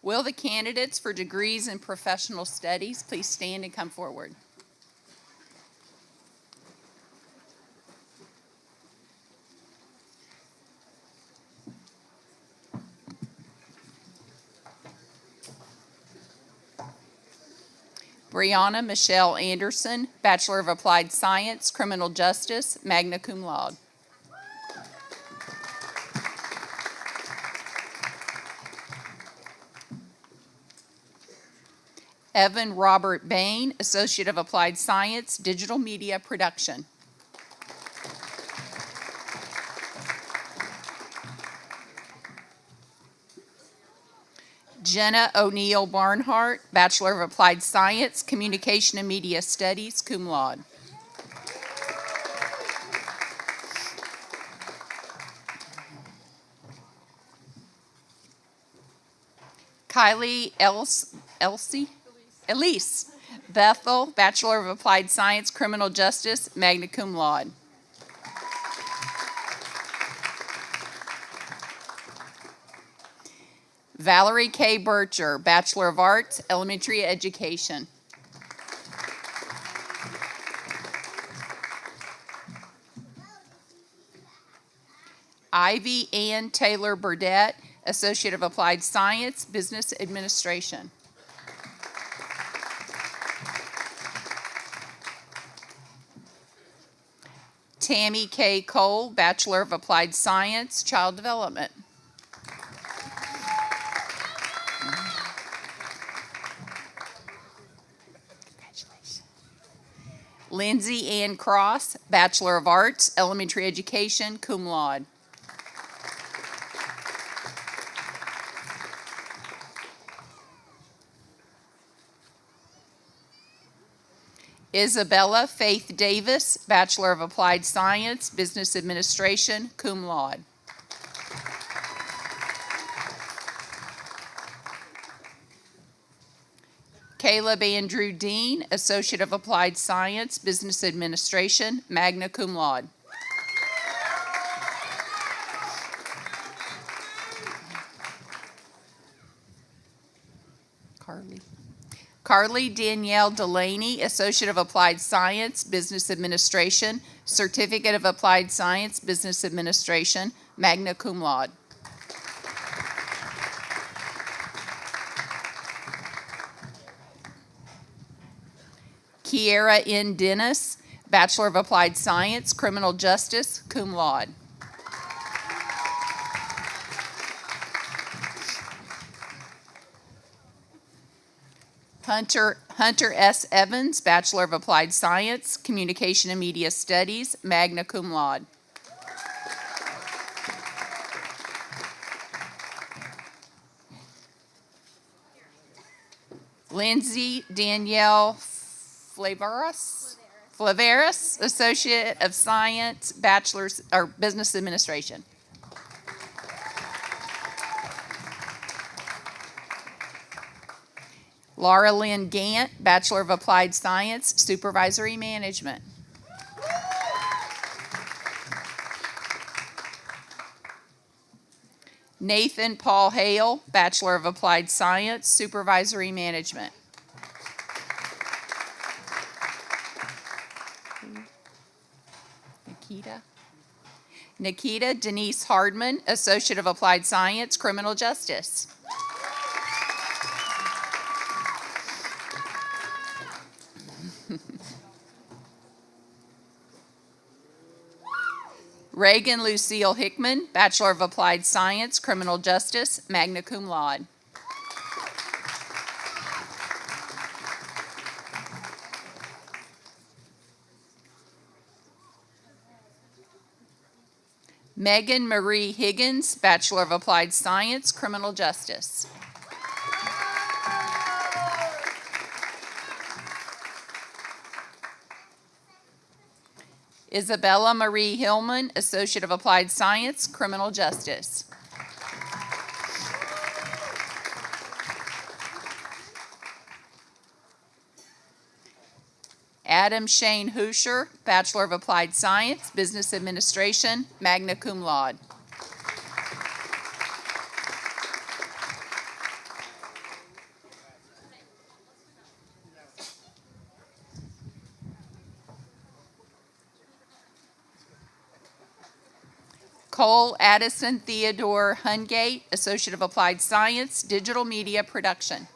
Will the candidates for degrees in professional studies please stand and come forward? Brianna Michelle Anderson, Bachelor of Applied Science, Criminal Justice, magna cum laude. Evan Robert Bain, Associate of Applied Science, Digital Media Production. Jenna O'Neill Barnhart, Bachelor of Applied Science, Communication and Media Studies, cum laude. Kylie Elise Bethel, Bachelor of Applied Science, Criminal Justice, magna cum laude. Valerie K. Bircher, Bachelor of Arts, Elementary Education. Ivy Ann Taylor Burdette, Associate of Applied Science, Business Administration. Tammy K. Cole, Bachelor of Applied Science, Child Development. Congratulations. Lindsay Ann Cross, Bachelor of Arts, Elementary Education, cum laude. Isabella Faith Davis, Bachelor of Applied Science, Business Administration, cum laude. Caleb Andrew Dean, Associate of Applied Science, Business Administration, magna cum laude. Carly Danielle Delaney, Associate of Applied Science, Business Administration, Certificate of Applied Science, Business Administration, magna cum laude. Kiera N. Dennis, Bachelor of Applied Science, Criminal Justice, cum laude. Hunter S. Evans, Bachelor of Applied Science, Communication and Media Studies, magna cum laude. Lindsay Danielle Flaveris, Associate of Science, Bachelor's or Business Administration. Laura Lynn Gant, Bachelor of Applied Science, Supervisory Management. Nathan Paul Hale, Bachelor of Applied Science, Supervisory Management. Nikita Denise Hardman, Associate of Applied Science, Criminal Justice. Reagan Lucille Hickman, Bachelor of Applied Science, Criminal Justice, magna cum laude. Megan Marie Higgins, Bachelor of Applied Science, Criminal Justice. Isabella Marie Hillman, Associate of Applied Science, Criminal Justice. Adam Shane Hoosier, Bachelor of Applied Science, Business Administration, magna cum laude. Cole Addison Theodore Hungate, Associate of Applied Science, Digital Media Production.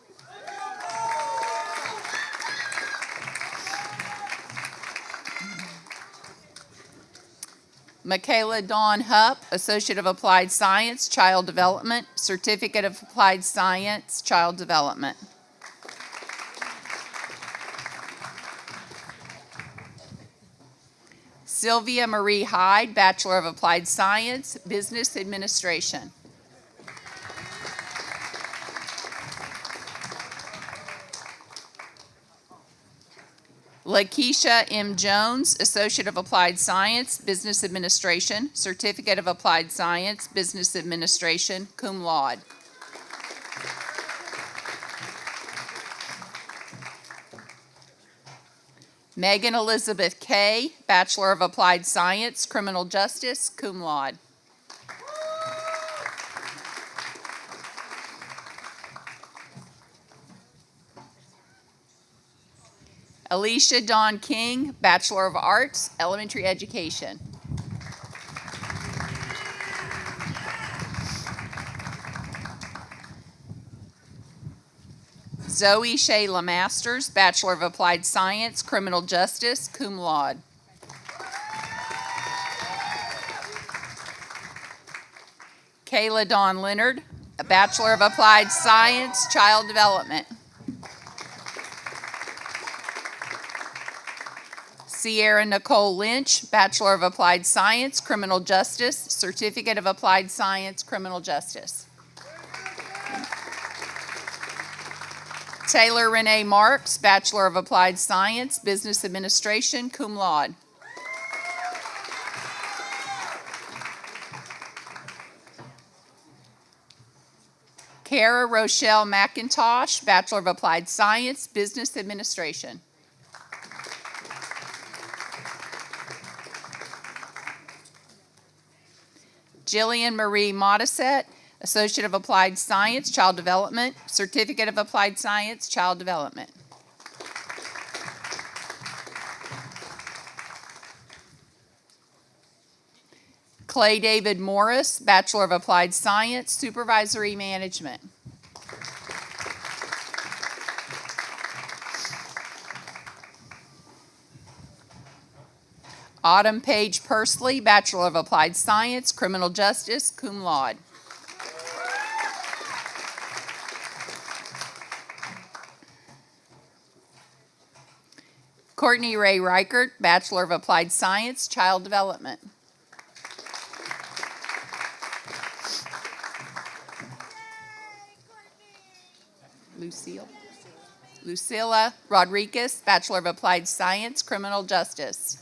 Michaela Dawn Hupp, Associate of Applied Science, Child Development, Certificate of Applied Science, Child Development. Sylvia Marie Hyde, Bachelor of Applied Science, Business Administration. Lakeisha M. Jones, Associate of Applied Science, Business Administration, Certificate of Applied Science, Business Administration, cum laude. Megan Elizabeth Kay, Bachelor of Applied Science, Criminal Justice, cum laude. Alicia Dawn King, Bachelor of Arts, Elementary Education. Zoe Shayla Masters, Bachelor of Applied Science, Criminal Justice, cum laude. Kayla Dawn Leonard, a Bachelor of Applied Science, Child Development. Sierra Nicole Lynch, Bachelor of Applied Science, Criminal Justice, Certificate of Applied Science, Criminal Justice. Taylor Renee Marks, Bachelor of Applied Science, Business Administration, cum laude. Kara Rochelle McIntosh, Bachelor of Applied Science, Business Administration. Jillian Marie Modisette, Associate of Applied Science, Child Development, Certificate of Applied Science, Child Development. Clay David Morris, Bachelor of Applied Science, Supervisory Management. Autumn Page Pursley, Bachelor of Applied Science, Criminal Justice, cum laude. Courtney Ray Reichert, Bachelor of Applied Science, Child Development. Lucilla Rodriguez, Bachelor of Applied Science, Criminal Justice.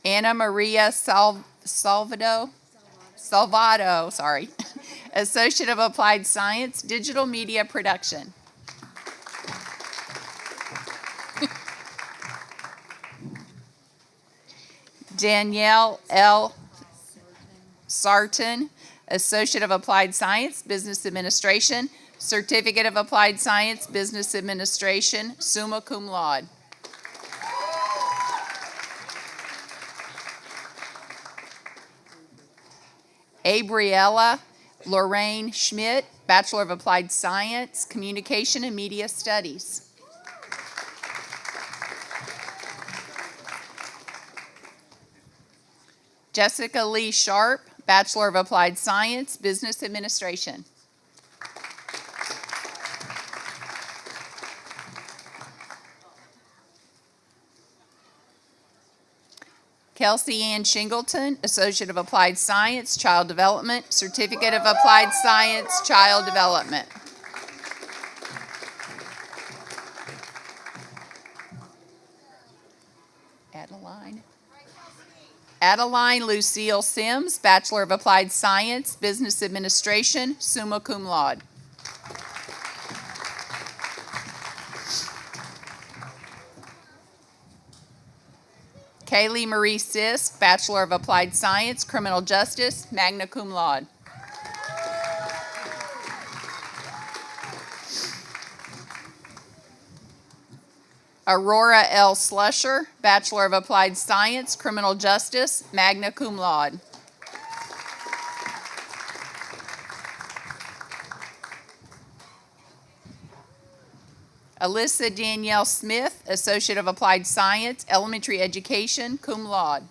Anna Maria Salvado, Associate of Applied Science, Digital Media Production. Danielle L. Sarton, Associate of Applied Science, Business Administration, Certificate of Applied Science, Business Administration, summa cum laude. Abriella Lorraine Schmidt, Bachelor of Applied Science, Communication and Media Studies. Jessica Lee Sharp, Bachelor of Applied Science, Business Administration. Kelsey Ann Shingleton, Associate of Applied Science, Child Development, Certificate of Applied Science, Child Development. Adeline Lucille Sims, Bachelor of Applied Science, Business Administration, summa cum laude. Kaylee Marie Sisk, Bachelor of Applied Science, Criminal Justice, magna cum laude. Aurora L. Slusher, Bachelor of Applied Science, Criminal Justice, magna cum laude. Alyssa Danielle Smith, Associate of Applied Science, Elementary Education, cum laude.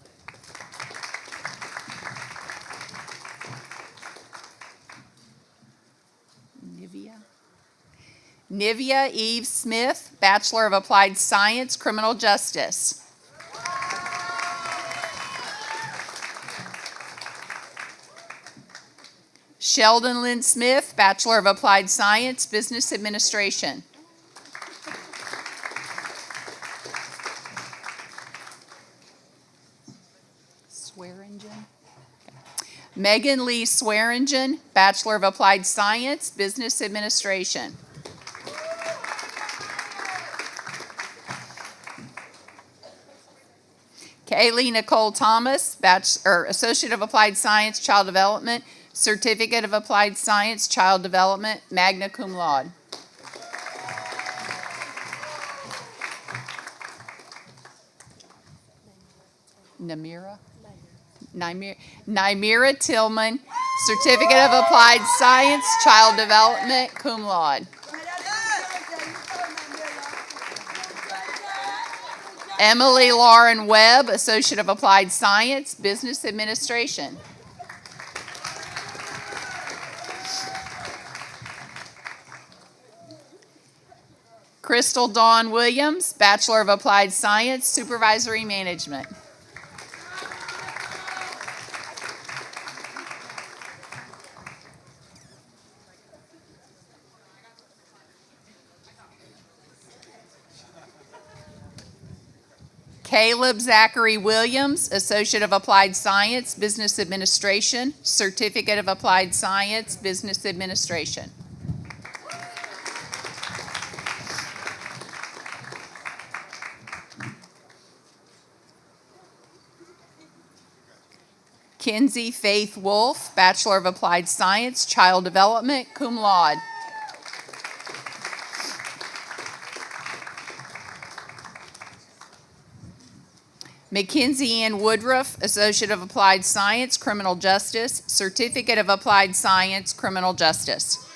Nivea Eve Smith, Bachelor of Applied Science, Criminal Justice. Sheldon Lynn Smith, Bachelor of Applied Science, Business Administration. Swearingen. Megan Lee Swearingen, Bachelor of Applied Science, Business Administration. Kaylee Nicole Thomas, Associate of Applied Science, Child Development, Certificate of Applied Science, Child Development, magna cum laude. Nymira Tillman, Certificate of Applied Science, Child Development, cum laude. Emily Lauren Webb, Associate of Applied Science, Business Administration. Crystal Dawn Williams, Bachelor of Applied Science, Supervisory Management. Caleb Zachary Williams, Associate of Applied Science, Business Administration, Certificate of Applied Science, Business Administration. Kinsey Faith Wolf, Bachelor of Applied Science, Child Development, cum laude. Mackenzie Ann Woodruff, Associate of Applied Science, Criminal Justice, Certificate of Applied Science, Criminal Justice.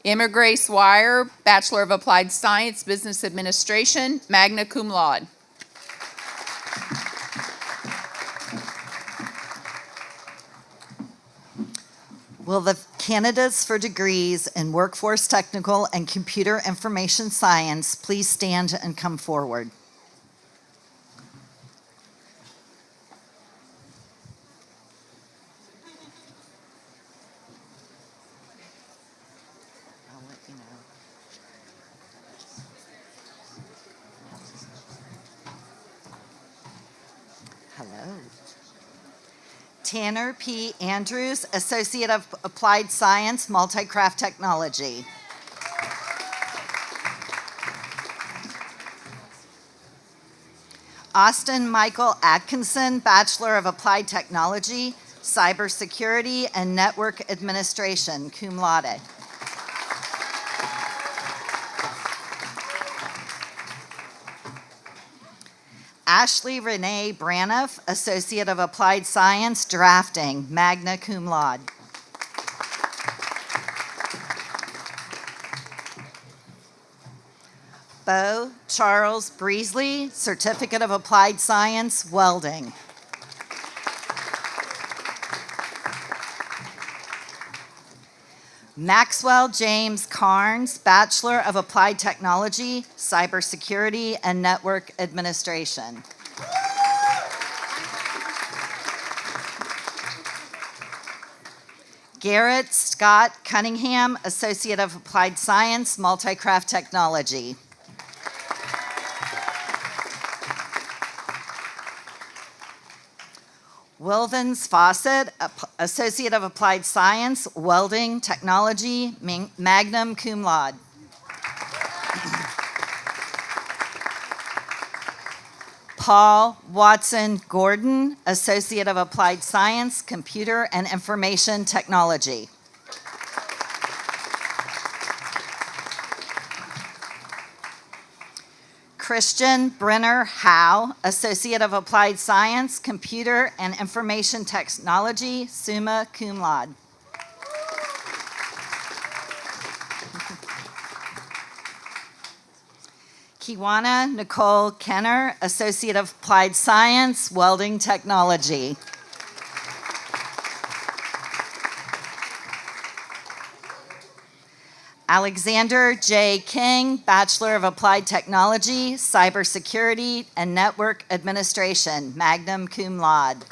Emma Grace Wire, Bachelor of Applied Science, Business Administration, magna cum laude. Will the candidates for degrees in Workforce Technical and Computer Information Science please stand and come forward? I'll let you know. Hello. Tanner P. Andrews, Associate of Applied Science, Multi-Craft Technology. Austin Michael Atkinson, Bachelor of Applied Technology, Cybersecurity and Network Administration, cum laude. Ashley Renee Braniff, Associate of Applied Science, Drafting, magna cum laude. Bo Charles Breesley, Certificate of Applied Science, Welding. Maxwell James Carnes, Bachelor of Applied Technology, Cybersecurity and Network Administration. Garrett Scott Cunningham, Associate of Applied Science, Multi-Craft Technology. Wilvins Fawcett, Associate of Applied Science, Welding Technology, magna cum laude. Paul Watson Gordon, Associate of Applied Science, Computer and Information Technology. Christian Brenner Howe, Associate of Applied Science, Computer and Information Technology, summa cum laude. Kiwana Nicole Kenner, Associate of Applied Science, Welding Technology. Alexander J. King, Bachelor of Applied Technology, Cybersecurity, and Network Administration, magna cum laude.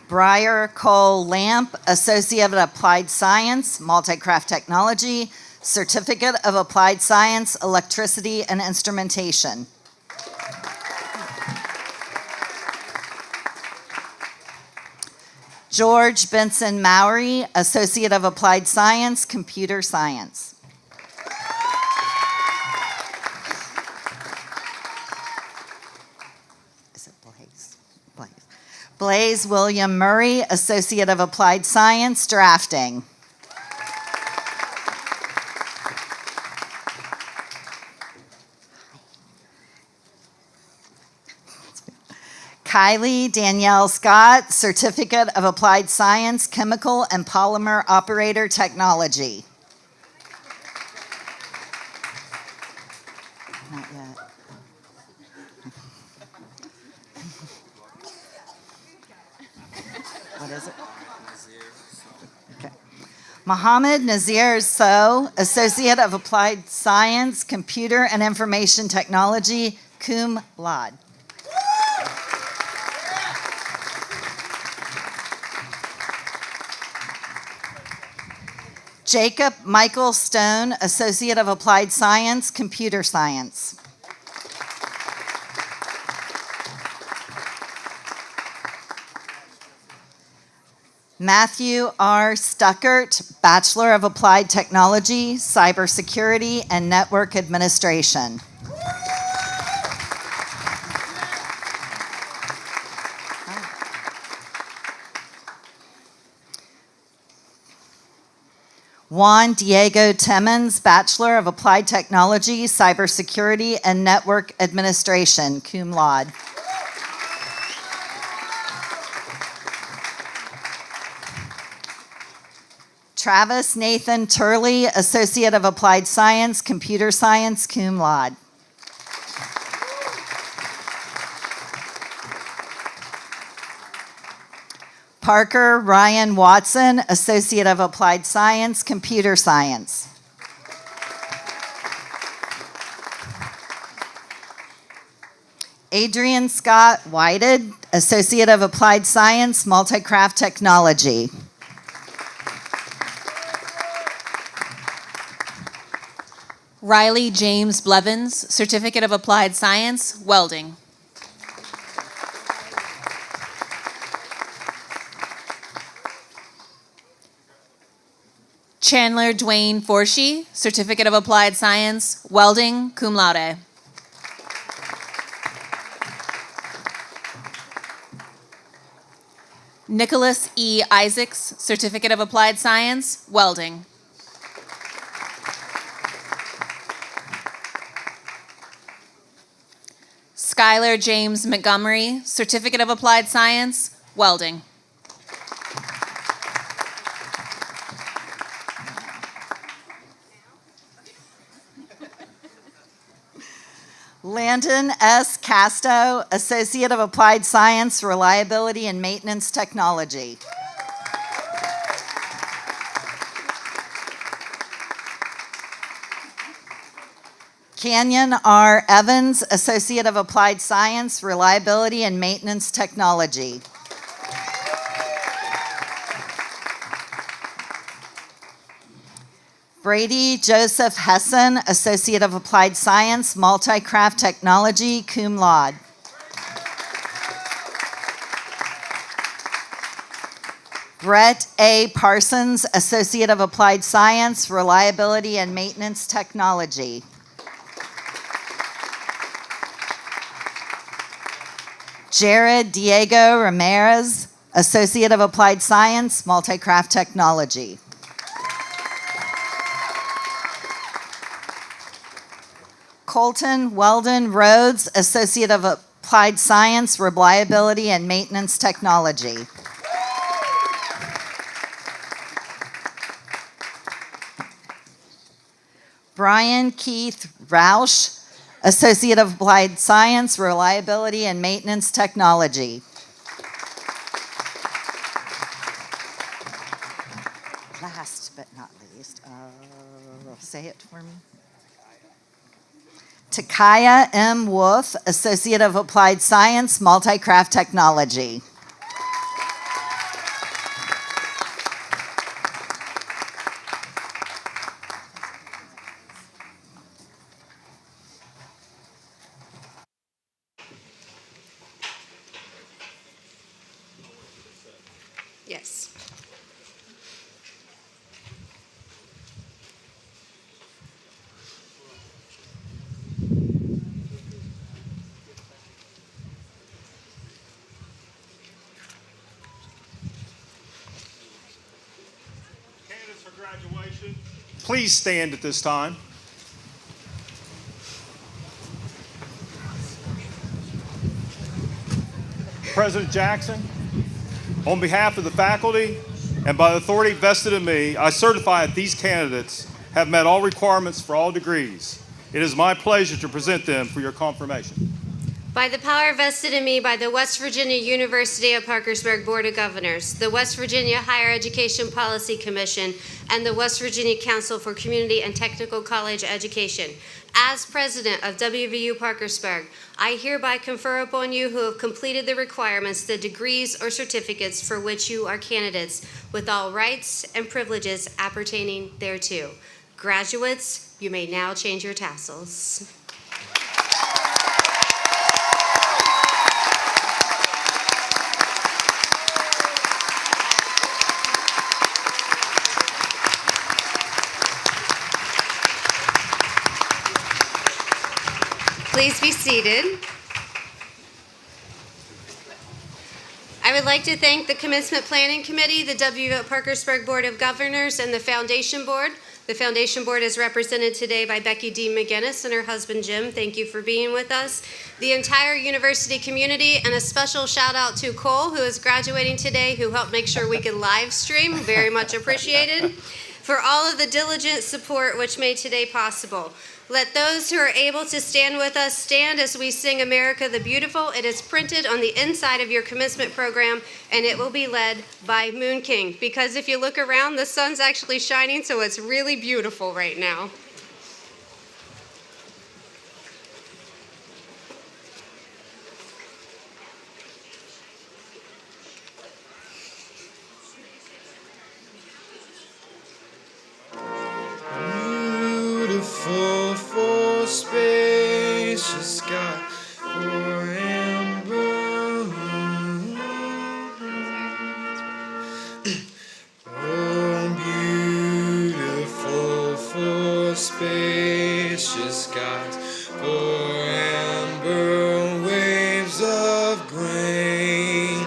Briar Cole Lamp, Associate of Applied Science, Multi-Craft Technology, Certificate of Applied Science, Electricity and Instrumentation. George Benson Mowry, Associate of Applied Science, Computer Science. Is it Blaze? Blaze William Murray, Associate of Applied Science, Drafting. Kylie Danielle Scott, Certificate of Applied Science, Chemical and Polymer Operator Technology. Not yet. What is it? Okay. Mohammed Nazir So, Associate of Applied Science, Computer and Information Technology, cum laude. Jacob Michael Stone, Associate of Applied Science, Computer Science. Matthew R. Stuckert, Bachelor of Applied Technology, Cybersecurity, and Network Administration. Juan Diego Timmons, Bachelor of Applied Technology, Cybersecurity, and Network Administration, cum laude. Travis Nathan Turley, Associate of Applied Science, Computer Science, cum laude. Parker Ryan Watson, Associate of Applied Science, Computer Science. Adrian Scott Whited, Associate of Applied Science, Multi-Craft Technology. Riley James Blevins, Certificate of Applied Science, Welding. Chandler Dwayne Forshee, Certificate of Applied Science, Welding, cum laude. Nicholas E. Isaacs, Certificate of Applied Science, Welding. Skylar James Montgomery, Certificate of Applied Science, Welding. Landon S. Casto, Associate of Applied Science, Reliability and Maintenance Technology. Canyon R. Evans, Associate of Applied Science, Reliability and Maintenance Technology. Brady Joseph Hessen, Associate of Applied Science, Multi-Craft Technology, cum laude. Brett A. Parsons, Associate of Applied Science, Reliability and Maintenance Technology. Jared Diego Ramirez, Associate of Applied Science, Multi-Craft Technology. Colton Weldon Rhodes, Associate of Applied Science, Reliability and Maintenance Technology. Brian Keith Roush, Associate of Applied Science, Reliability and Maintenance Technology. Last but not least, say it for me. Takaya M. Wolf, Associate of Applied Science, Multi-Craft Technology. Yes. Candidates for graduation, please stand at this time. President Jackson, on behalf of the faculty and by the authority vested in me, I certify that these candidates have met all requirements for all degrees. It is my pleasure to present them for your confirmation. By the power vested in me by the West Virginia University of Parkersburg Board of Governors, the West Virginia Higher Education Policy Commission, and the West Virginia Council for Community and Technical College Education, as president of WVU Parkersburg, I hereby confer upon you who have completed the requirements, the degrees or certificates for which you are candidates, with all rights and privileges appertaining thereto. Graduates, you may now change your tassels. Please be seated. I would like to thank the Commencement Planning Committee, the WVU Parkersburg Board of Governors, and the Foundation Board. The Foundation Board is represented today by Becky D. McGinnis and her husband Jim. Thank you for being with us. The entire university community, and a special shout out to Cole, who is graduating today, who helped make sure we could live stream. Very much appreciated. For all of the diligent support which made today possible. Let those who are able to stand with us stand as we sing America the Beautiful. It is printed on the inside of your commencement program, and it will be led by Moon King. Because if you look around, the sun's actually shining, so it's really beautiful right now. Beautiful for spacious sky, for amber. Oh, beautiful for spacious skies, for amber waves of grain,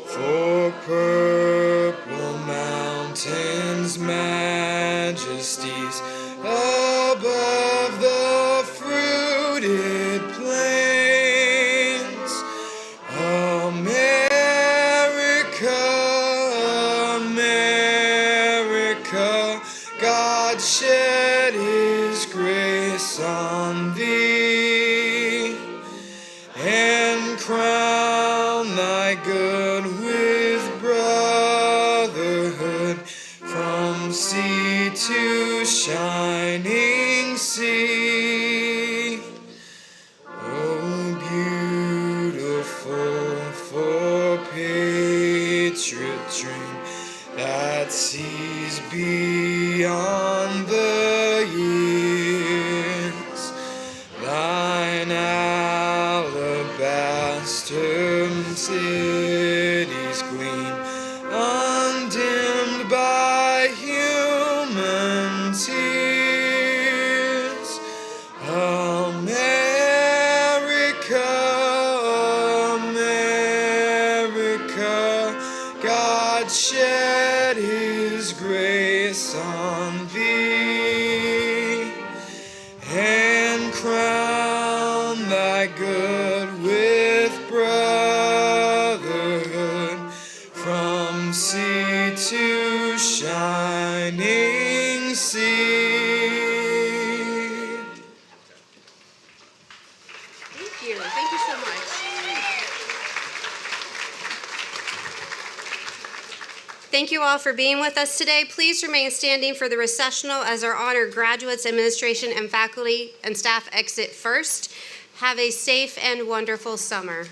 for purple mountains, majesties above the fruited plains. America, America, God shed his grace on thee, and crown thy good with brotherhood from sea to shining sea. Oh, beautiful for patriot dream that sees beyond the years. Thine alabaster cities gleam, undimmed by human tears. America, America, God shed his grace on thee, and crown thy good with brotherhood from sea to shining sea. Thank you all for being with us today. Please remain standing for the recessional as our honored graduates, administration, and faculty and staff exit first. Have a safe and wonderful summer. Do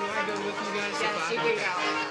I go with you guys? Yes, you can go.